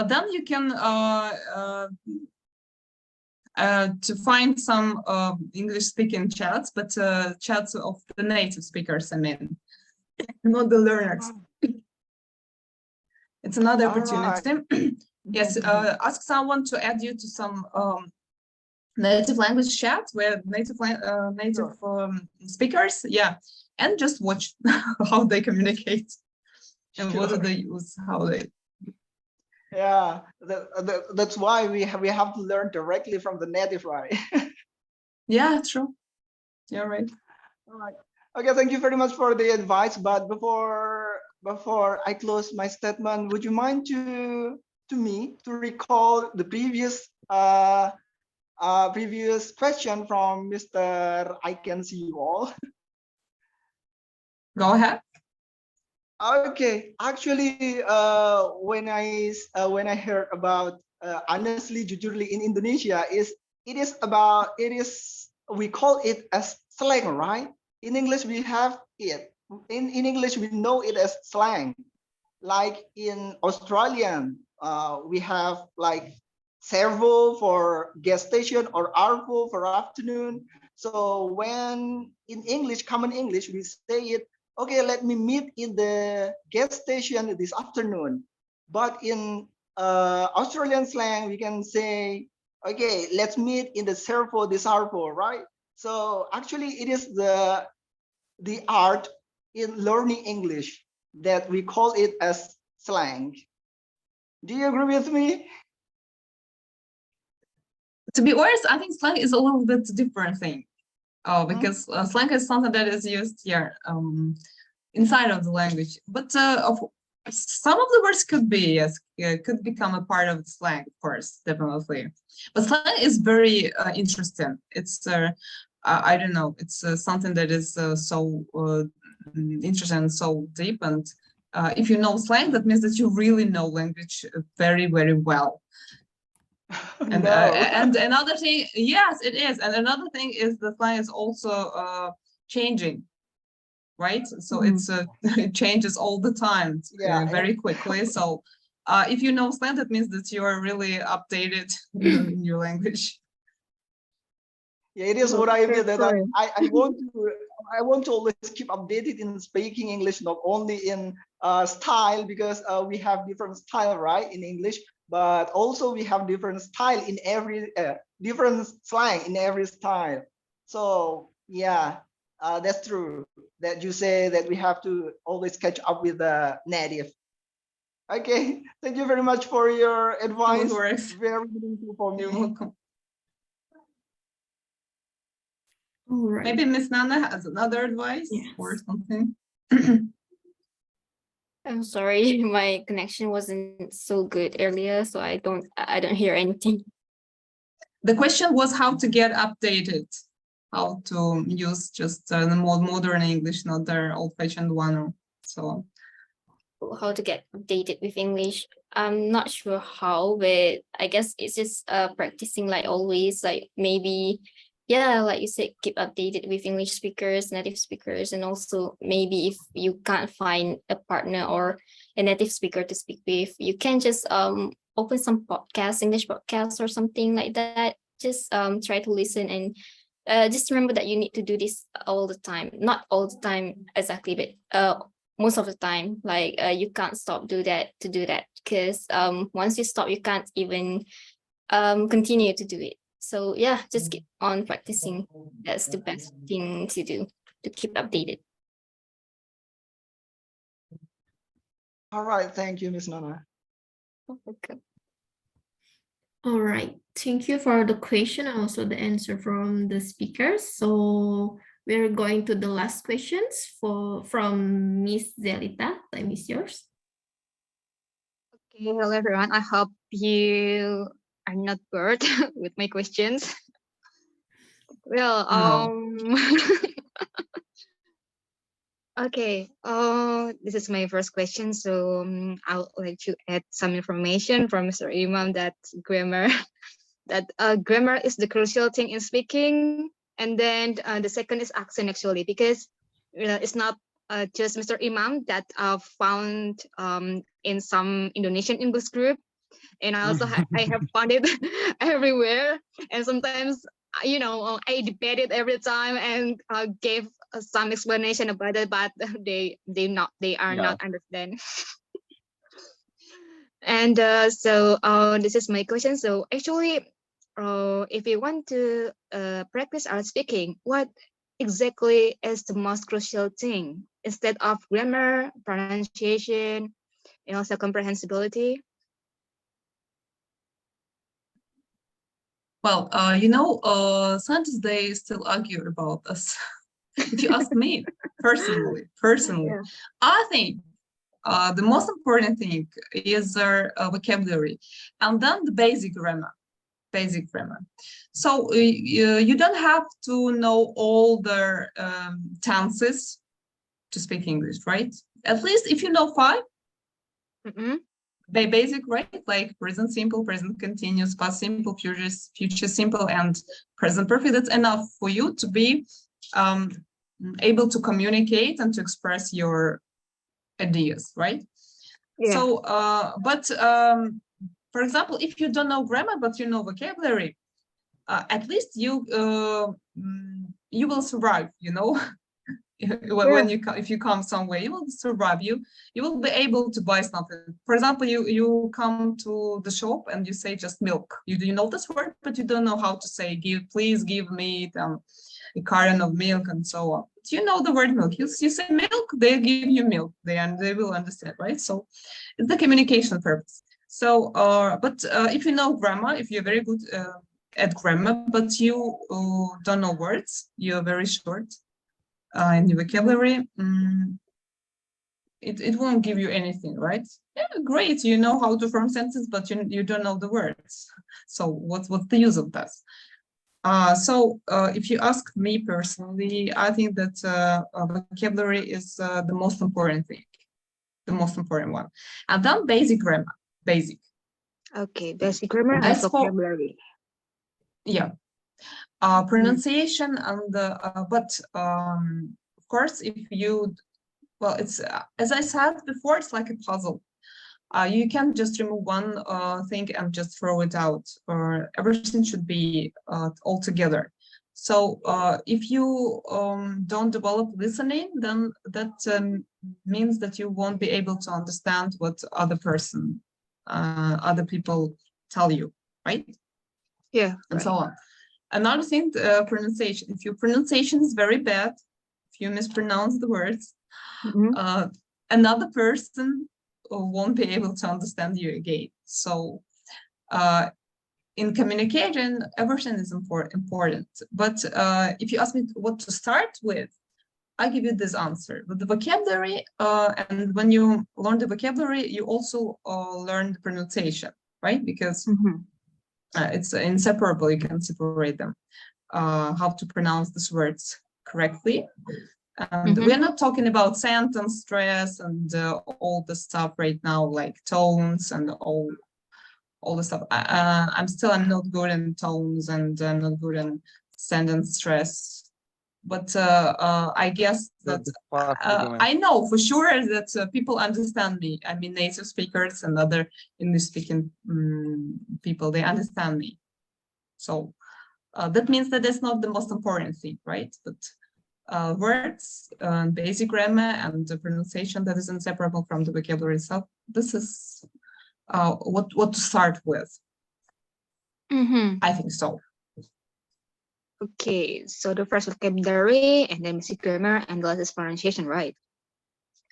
Then you can to find some English-speaking chats, but chats of the native speakers, not the learners. It's another opportunity. Yes, ask someone to add you to some native language chat where native speakers, yeah, and just watch how they communicate and what do they use, how they. Yeah, that's why we have to learn directly from the native, right? Yeah, true. You're right. All right. Okay, thank you very much for the advice. But before I close my statement, would you mind to recall the previous previous question from Mr. I Can See You All? Go ahead. Okay, actually, when I heard about honestly, jujurly in Indonesia, we call it as slang, right? In English, we have it. In English, we know it as slang. Like in Australian, we have like servo for gas station or arvo for afternoon. So when in English, common English, we say it, okay, let me meet in the gas station this afternoon. But in Australian slang, we can say, okay, let's meet in the servo this arvo, right? So actually it is the art in learning English that we call it as slang. Do you agree with me? To be honest, I think slang is a little bit different thing. Because slang is something that is used here inside of the language. But some of the words could be, yes, could become a part of the slang, of course, definitely. But slang is very interesting. It's, I don't know, it's something that is so interesting and so deep. And if you know slang, that means that you really know language very, very well. And and another thing, yes, it is. And another thing is the slang is also changing, right? So it's it changes all the time, very quickly. So if you know slang, that means that you are really updated in your language. Yeah, it is what I mean. That I want to always keep updated in speaking English, not only in style, because we have different style, right, in English, but also we have different style in every different slang in every style. So yeah, that's true that you say that we have to always catch up with the native. Okay, thank you very much for your advice. Very meaningful for me. You're welcome. All right. Maybe Miss Nana has another advice or something. I'm sorry, my connection wasn't so good earlier, so I don't hear anything. The question was how to get updated, how to use just the more modern English, not the old-fashioned one, or so on. How to get updated with English. I'm not sure how, but I guess it's just practicing like always, like maybe, yeah, like you said, keep updated with English speakers, native speakers, and also maybe if you can't find a partner or a native speaker to speak with, you can just open some podcasts, English podcasts or something like that. Just try to listen and just remember that you need to do this all the time. Not all the time exactly, but most of the time, like you can't stop do that because once you stop, you can't even continue to do it. So yeah, just keep on practicing. That's the best thing to do to keep updated. All right, thank you, Miss Nana. Okay. All right, thank you for the question and also the answer from the speakers. So we're going to the last questions from Miss Zelita. Time is yours. Okay, hello everyone. I hope you are not bored with my questions. Well, okay. This is my first question. So I would like to add some information from Mr. Imam that grammar is the crucial thing in speaking, and then the second is accent actually, because it's not just Mr. Imam that found in some Indonesian English group, and I also I have found it everywhere, and sometimes I debate it every time and gave some explanation about it, but they are not understand. And so this is my question. So actually, if you want to practice our speaking, what exactly is the most crucial thing instead of grammar, pronunciation, and also comprehensibility? Well, scientists, they still argue about this. If you ask me personally, Yeah. I think the most important thing is their vocabulary, and then the basic grammar. So you don't have to know all the tenses to speak English, right? At least if you know 5, they basic, right? Like present simple, present continuous, past simple, future simple, and present perfect. That's enough for you to be able to communicate and to express your ideas, right? Yeah. So, for example, if you don't know grammar but you know vocabulary, at least you will survive. When if you come somewhere, you will survive. You will be able to buy something. For example, you come to the shop and you say just milk. You know this word, but you don't know how to say please give me a carton of milk and so on. But you know the word milk. You say milk, they give you milk. They will understand, right? So it's the communication purpose. So, but if you know grammar, if you're very good at grammar, but you don't know words, you're very short in your vocabulary, it won't give you anything, right? Yeah, great, you know how to form sentences, but you don't know the words. So what's the use of that? So if you ask me personally, I think that vocabulary is the most important thing, the most important one. And then basic grammar, basic. Okay, basic grammar and vocabulary. Yeah. Pronunciation and but of course, if you, well, it's as I said before, it's like a puzzle. You can't just remove one thing and just throw it out, or everything should be all together. So if you don't develop listening, then that means that you won't be able to understand what other people tell you, right? Yeah. And so on. Another thing, pronunciation. If your pronunciation is very bad, if you mispronounce the words, another person won't be able to understand you again. So in communication, everything is important. But if you ask me what to start with, I give you this answer. With the vocabulary, and when you learn the vocabulary, you also learn the pronunciation, right? Because it's inseparable. You can separate them. How to pronounce these words correctly. And we're not talking about sentence stress and all the stuff right now, like tones and all the stuff. I'm not good in tones, and I'm not good in sentence stress. But I guess that I know for sure that people understand me. I mean, native speakers and other English-speaking people, they understand me. So that means that that's not the most important thing, right? But words, basic grammar, and the pronunciation that is inseparable from the vocabulary itself. This is what to start with. I think so. Okay, so the first vocabulary, and then basic grammar, and the last is pronunciation, right?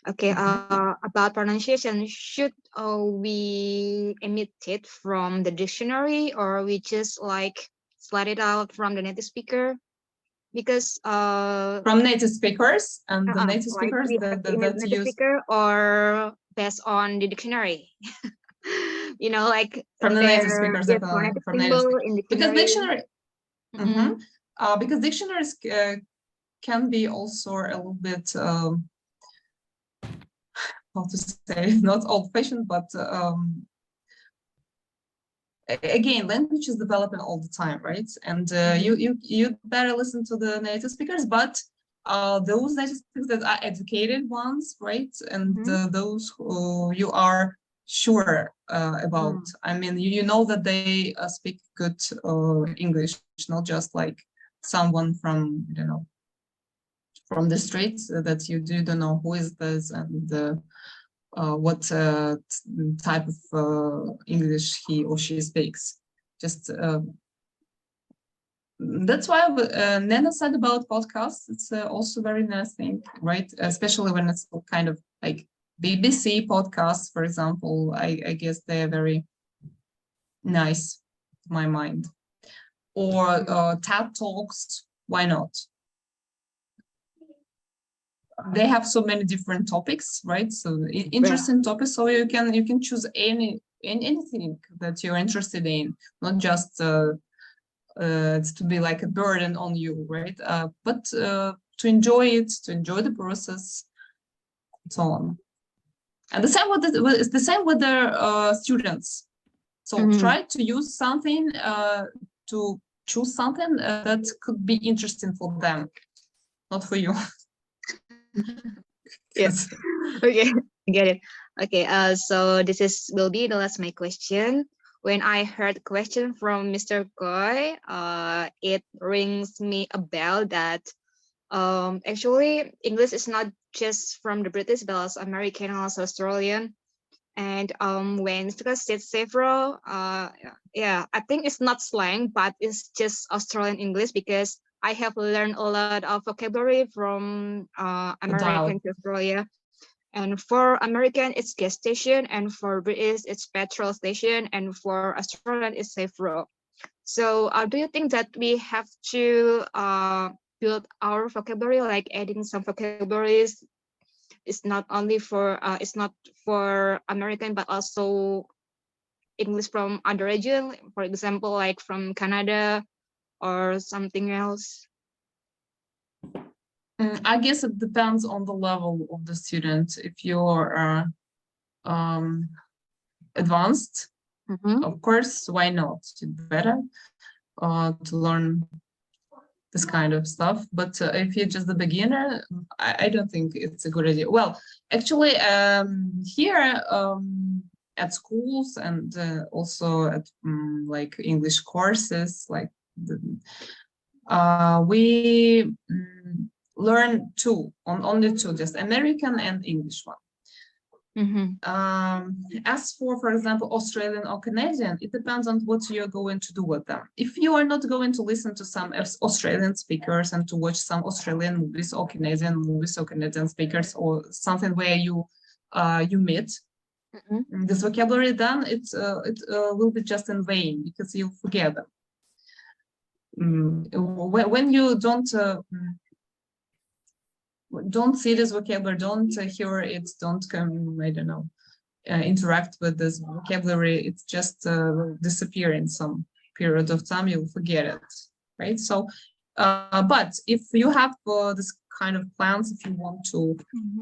Okay, about pronunciation, should we emit it from the dictionary, or we just like slide it out from the native speaker? Because from native speakers, and the native speakers that use speaker, or based on the dictionary. You know, like from the native speakers, definitely from native speakers. Because dictionary. Because dictionaries can be also a little bit how to say, not old-fashioned, but again, language is developing all the time, right? And you better listen to the native speakers, but those native speakers that are educated ones, right? And those who you are sure about. I mean, you know that they speak good English, not just like someone from, you know, from the streets that you don't know who is this and what type of English he or she speaks. Just that's why Nana said about podcasts. It's also very nice thing, right? Especially when it's kind of like BBC podcasts, for example. I guess they're very nice to my mind. Or TED Talks, why not? They have so many different topics, right? So interesting topics, so you can choose anything that you're interested in, not just to be like a burden on you, right? But to enjoy it, to enjoy the process, and so on. And the same with the students. So try to use something to choose something that could be interesting for them, not for you. Yes. Okay, get it. Okay, so this will be the last my question. When I heard the question from Mr. Goy, it rings me a bell that actually English is not just from the British, but also American, also Australian. And when Mr. said several, yeah, I think it's not slang, but it's just Australian English, because I have learned a lot of vocabulary from American to Australia. And for American, it's gas station, and for British, it's petrol station, and for Australian, it's several. So do you think that we have to build our vocabulary, like adding some vocabularies? It's not only for it's not for American, but also English from other region, for example, like from Canada or something else? I guess it depends on the level of the student. If you're advanced, of course, why not? It's better to learn this kind of stuff. But if you're just a beginner, I don't think it's a good idea. Well, actually, here at schools and also at like English courses, like we learn only two, just American and English one. As for example, Australian or Canadian, it depends on what you're going to do with them. If you are not going to listen to some Australian speakers and to watch some Australian movies or Canadian movies or Canadian speakers or something where you meet this vocabulary, then it will be just in vain, because you forget them. When you don't don't see this vocabulary, don't hear it, don't come, I don't know, interact with this vocabulary, it's just disappear in some period of time, you'll forget it, right? So, but if you have this kind of plans, if you want to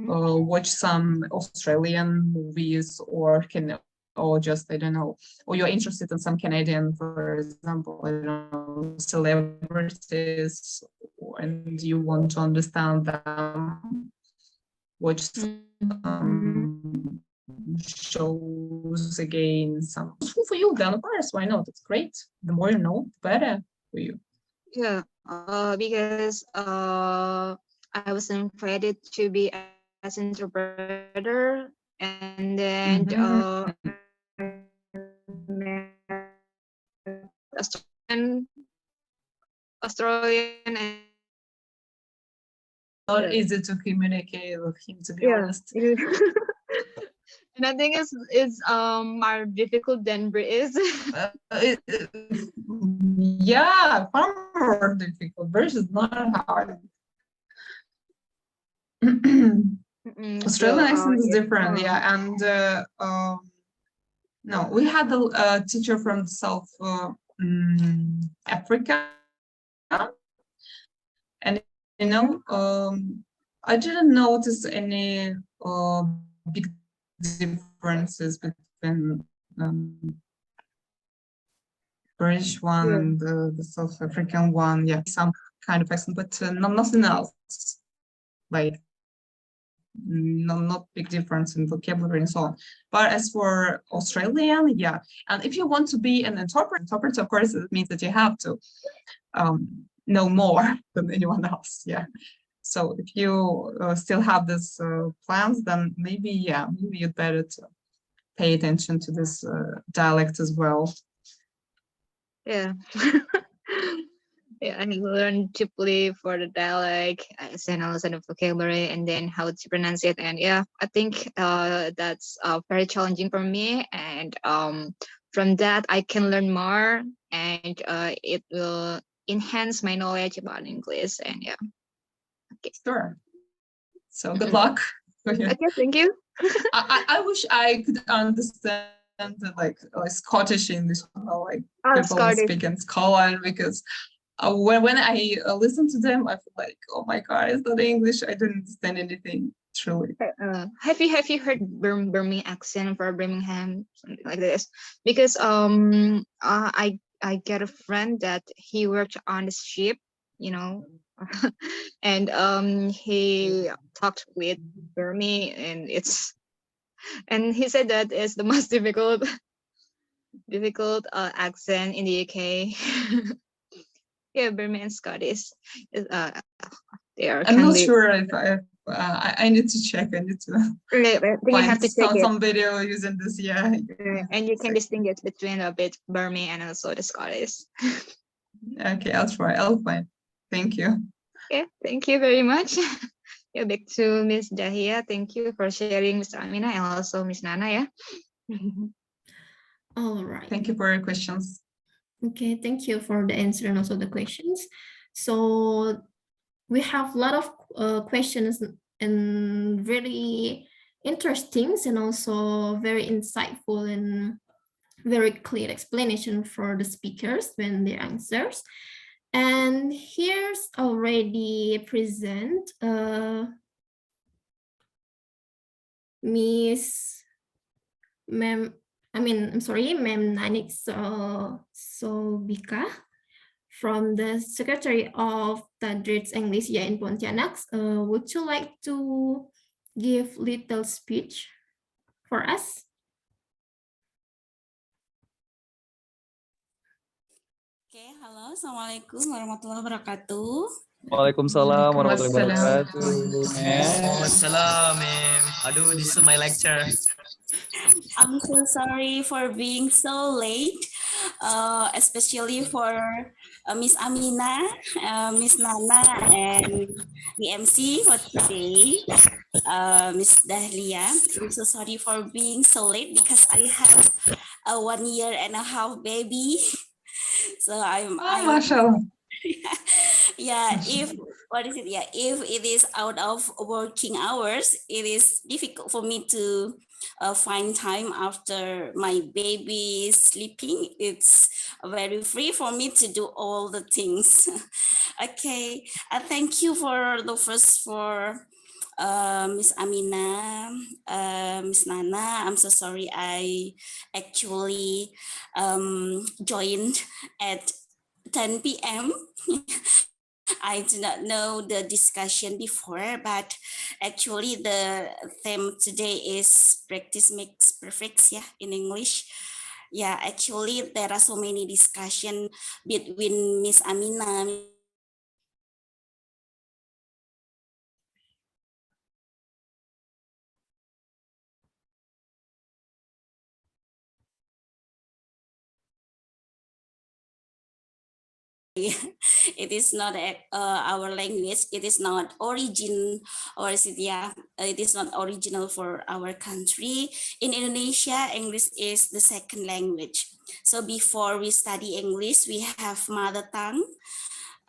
watch some Australian movies or just, I don't know, or you're interested in some Canadian, for example, I don't know, celebrities, and you want to understand them, watch some shows again, some useful for you, then of course, why not? It's great. The more you know, the better for you. Yeah, because I was invited to be as interpreter, and then Australian and not easy to communicate with him, to be honest. And I think it's more difficult than British. Yeah, far more difficult. British is not hard. Australian accent is different, yeah. And no, we had a teacher from South Africa, and you know, I didn't notice any big differences between British one and the South African one. Yeah, some kind of accent, but nothing else. Like not big difference in vocabulary and so on. But as for Australian, yeah, and if you want to be an interpreter, of course, it means that you have to know more than anyone else. Yeah. So if you still have this plans, then maybe you'd better to pay attention to this dialect as well. Yeah. Yeah, I learned to play for the dialect, and also the vocabulary, and then how to pronounce it. And yeah, I think that's very challenging for me. And from that, I can learn more, and it will enhance my knowledge about English. And yeah. Okay. Sure. So good luck. Okay, thank you. I wish I could understand like Scottish English, like people Scottish. speak in Scotland, because when I listen to them, I feel like, oh my God, is that English? I don't understand anything, truly. Have you heard Birmingham accent for Birmingham, something like this? Because I get a friend that he worked on the ship, you know, and he talked with Birmingham, and he said that it's the most difficult accent in the UK. Yeah, Birmingham and Scottish. They are. I'm not sure if I need to check. I need to you have to check some video using this. Yeah. And you can distinguish between a bit Birmingham and also the Scottish. Okay, I'll try. I'll find. Thank you. Okay, thank you very much. Yeah, back to Miss Dahia. Thank you for sharing, Mr. Amina, and also Miss Nana. Yeah. All right. Thank you for your questions. Okay, thank you for the answer and also the questions. So we have a lot of questions and really interesting and also very insightful and very clear explanation for the speakers when they answers. And here's already present Ma'am Nanik Sobika from the Secretary of Tadris English IAIN Pontianak. Would you like to give little speech for us? Oke, halo, assalamualaikum warahmatullahi wabarakatuh. Waalaikumsalam warahmatullahi wabarakatuh. Waalaikumsalam, ma'am. Aduh, this is my lecture. I'm so sorry for being so late, especially for Miss Amina, Miss Nana, and the MC for today, Miss Dahlia. I'm so sorry for being so late because I have a 1 year and a half baby. So I'm mashallah. yeah, what is it? Yeah, if it is out of working hours, it is difficult for me to find time after my baby is sleeping. It's very free for me to do all the things. Okay, thank you for the first for Miss Amina, Miss Nana. I'm so sorry I actually joined at 10 p.m. I do not know the discussion before, but actually the theme today is practice makes perfect, yeah, in English. Yeah, actually there are so many discussion between Miss Amina, it is not our language, it is not origin, or is it, yeah, it is not original for our country. In Indonesia, English is the second language. So before we study English, we have mother tongue.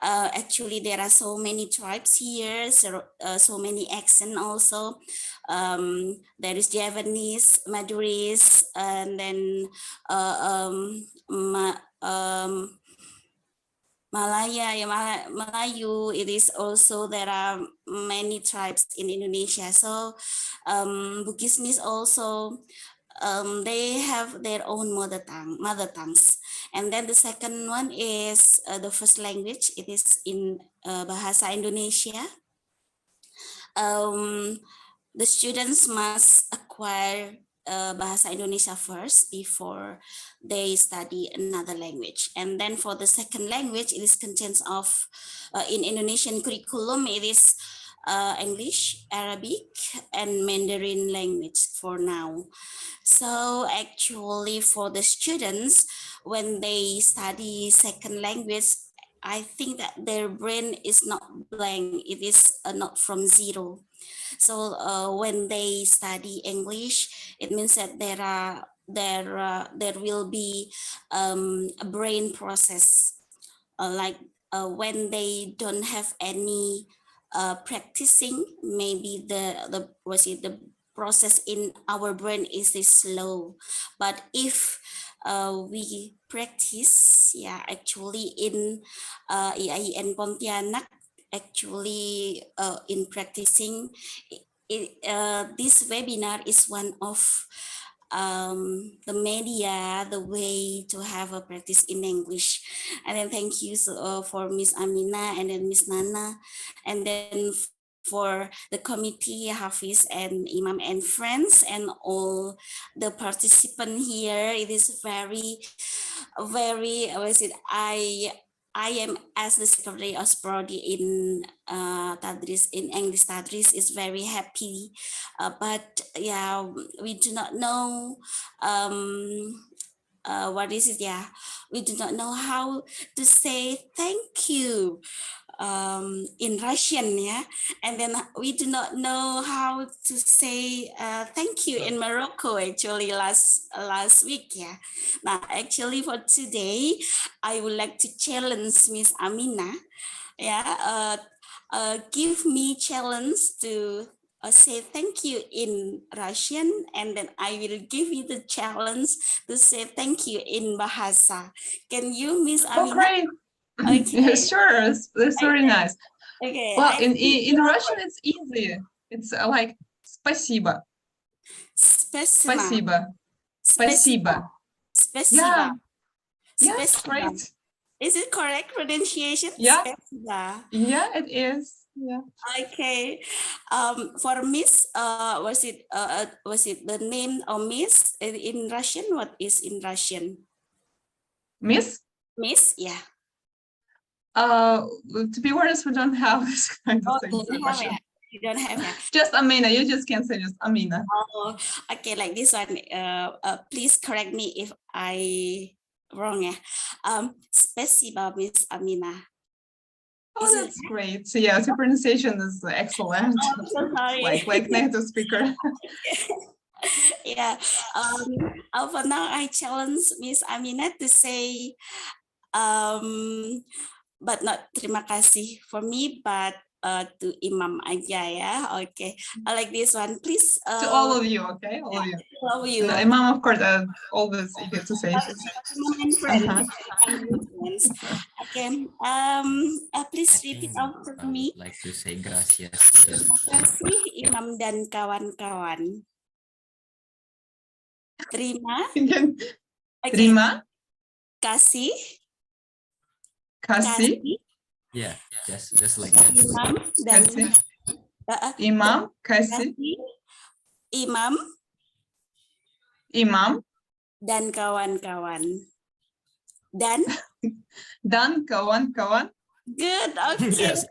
Actually, there are so many tribes here, so many accents also. There is Javanese, Madurese, and then Malaya, Melayu. It is also, there are many tribes in Indonesia. So Bugis also, they have their own mother tongues. And then the second one is the first language. It is in Bahasa Indonesia. The students must acquire Bahasa Indonesia first before they study another language. And then for the second language, it is contains of, in Indonesian curriculum, it is English, Arabic, and Mandarin language for now. So actually for the students, when they study second language, I think that their brain is not blank, it is not from zero. So when they study English, it means that there will be a brain process, like when they don't have any practicing, maybe the process in our brain is slow. But if we practice, yeah, actually in IAIN Pontianak, actually in practicing, this webinar is one of the media, the way to have a practice in English. And then thank you for Miss Amina and then Miss Nana, and then for the committee, Hafiz and Imam and friends and all the participants here. It is very, I am, as the secretary of Prodi in Tadris, in English Tadris, is very happy. But yeah, we do not know what is it? Yeah, we do not know how to say thank you in Russian, yeah, and then we do not know how to say thank you in Morocco. Actually, last week, yeah. Now, actually, for today, I would like to challenge Miss Amina, yeah, give me challenge to say thank you in Russian, and then I will give you the challenge to say thank you in Bahasa. Can you, Miss Amina? Oh, great. Okay. Yeah, sure, that's very nice. Okay. Well, in Russian, it's easy. It's like спасибо. Спасибо. Спасибо. Spasiba. Yeah. Yes, great. Is it correct pronunciation? Yeah. Spasiba. Yeah, it is. Yeah. Okay. For Miss, was it the name of Miss in Russian? What is in Russian? Miss? Miss, yeah. To be honest, we don't have this kind of things in Russian. You don't have it. Just Amina. You just can say just Amina. Oh, okay, like this one. Please correct me if I wrong. Yeah. Spasiba, Miss Amina. Oh, that's great. So yeah, the pronunciation is excellent. Oh, so sorry. like native speaker. Yeah. For now, I challenge Miss Amina to say, but not terima kasih for me, but to Imam aja ya. Okay, I like this one. Please. To all of you, okay? All of you. All of you. No, Imam, of course, always eager to say this. Imam and friends. Uh-huh. Okay. Please repeat after I me. would like to say gracias. Terima kasih Imam dan kawan-kawan. Terima. Terima kasih. kasih. Yeah, just like that. Imam dan Kasih. Imam kasih. Imam dan kawan-kawan. Dan kawan-kawan. Good. Okay. Yes.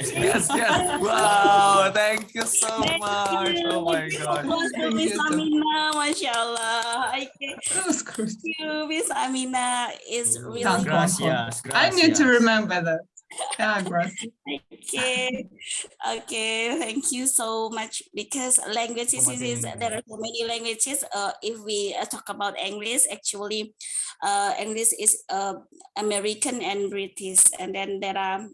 Wow, thank you so much. Oh my God. Miss Amina, Masya Allah. Okay. Thank you, Miss Amina. Is really Gracias. I need to remember that. Yeah, gracias. Okay, thank you so much because languages there are so many languages. If we talk about English, actually, English is American and British, and then there are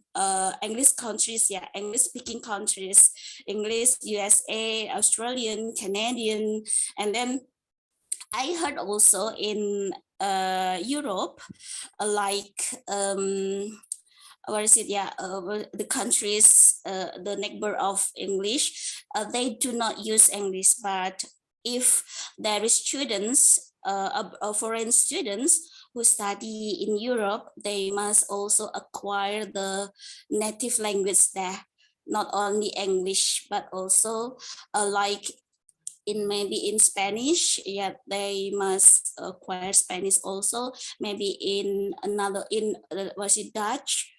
English countries, English speaking countries, English, USA, Australian, Canadian, and then I heard also in Europe, like where is it? The countries, the neighbor of English, they do not use English. But if there is students, foreign students who study in Europe, they must also acquire the native language there, not only English, but also like maybe in Spanish, they must acquire Spanish also. Maybe in Dutch.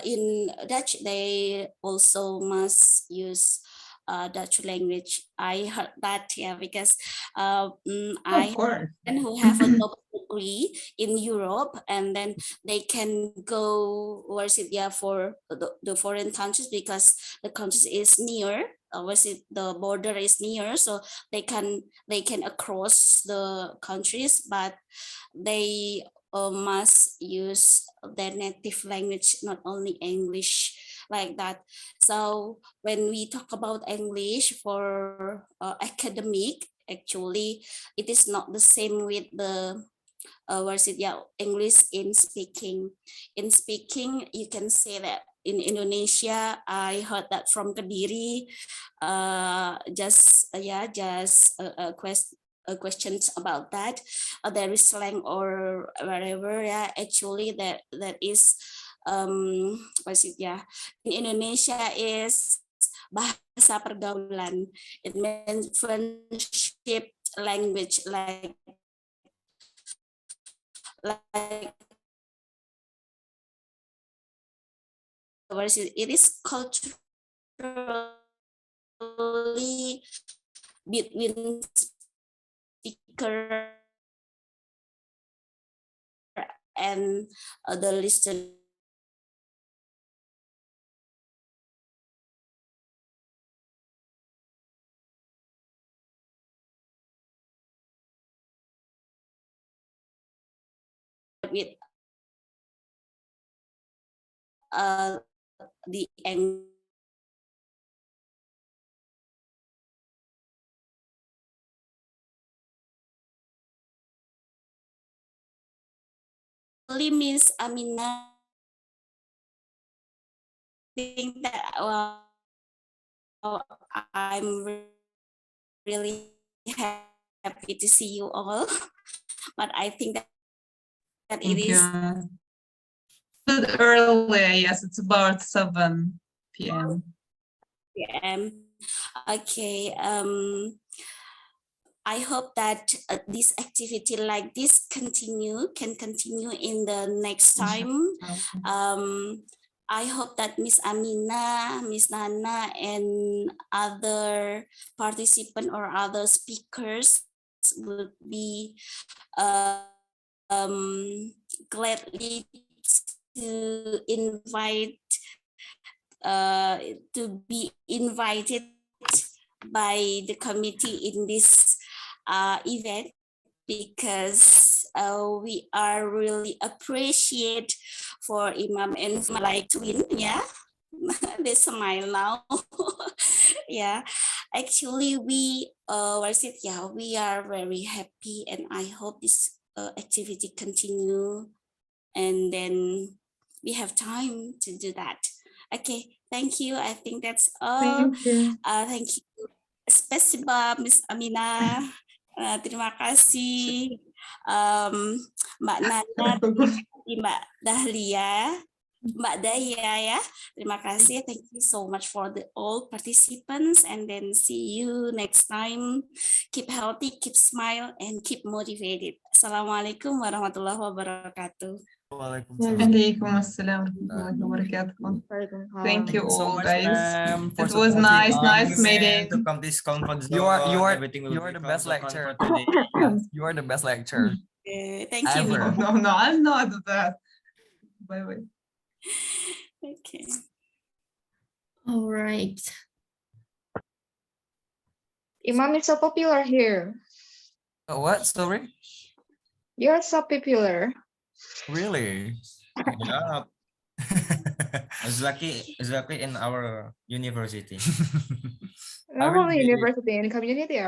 In Dutch, they also must use Dutch language. I heard that, because I who have a double degree in Europe, and then they can go for the foreign countries because the countries is near. The border is near, so they can across the countries, but they must use their native language, not only English, like that. So when we talk about English for academic, actually it is not the same with the English in speaking. In speaking, you can say that in Indonesia, I heard that from Kediri, questions about that. There is slang or whatever. Actually, that is in Indonesia is bahasa pergaulan. It means friendship language, like it is culturally between speaker and the listener. With the means Amina, think that I'm really happy to see you all, but I think that it is early. Yes, it's about 7 p.m. Okay. I hope that this activity like this can continue in the next time. I hope that Miss Amina, Miss Nana, and other participants or other speakers will be gladly to be invited by the committee in this event, because we are really appreciate for Imam and like twin, they smile now. Yeah, actually we we are very happy, and I hope this activity continue, and then we have time to do that. Okay, thank you. I think that's all. Thank you. Thank you. Spasiba, Miss Amina. Terima kasih, Mbak Nana, Mbak Dahlia, Mbak Dahia ya. Terima kasih. Thank you so much for all participants, and then see you next time. Keep healthy, keep smile, and keep motivated. Assalamualaikum warahmatullahi wabarakatuh. Waalaikumsalam warahmatullahi wabarakatuh. Thank you all, guys. It was nice meeting. To come this conference. You are the the best lecturer. today. You are the best lecturer. Thank you. Ever. No, I'm not that. Bye. Okay. All right. Imam is so popular here. What? Sorry? You're so popular. Really? Yeah. It's lucky in our university. Not only university and community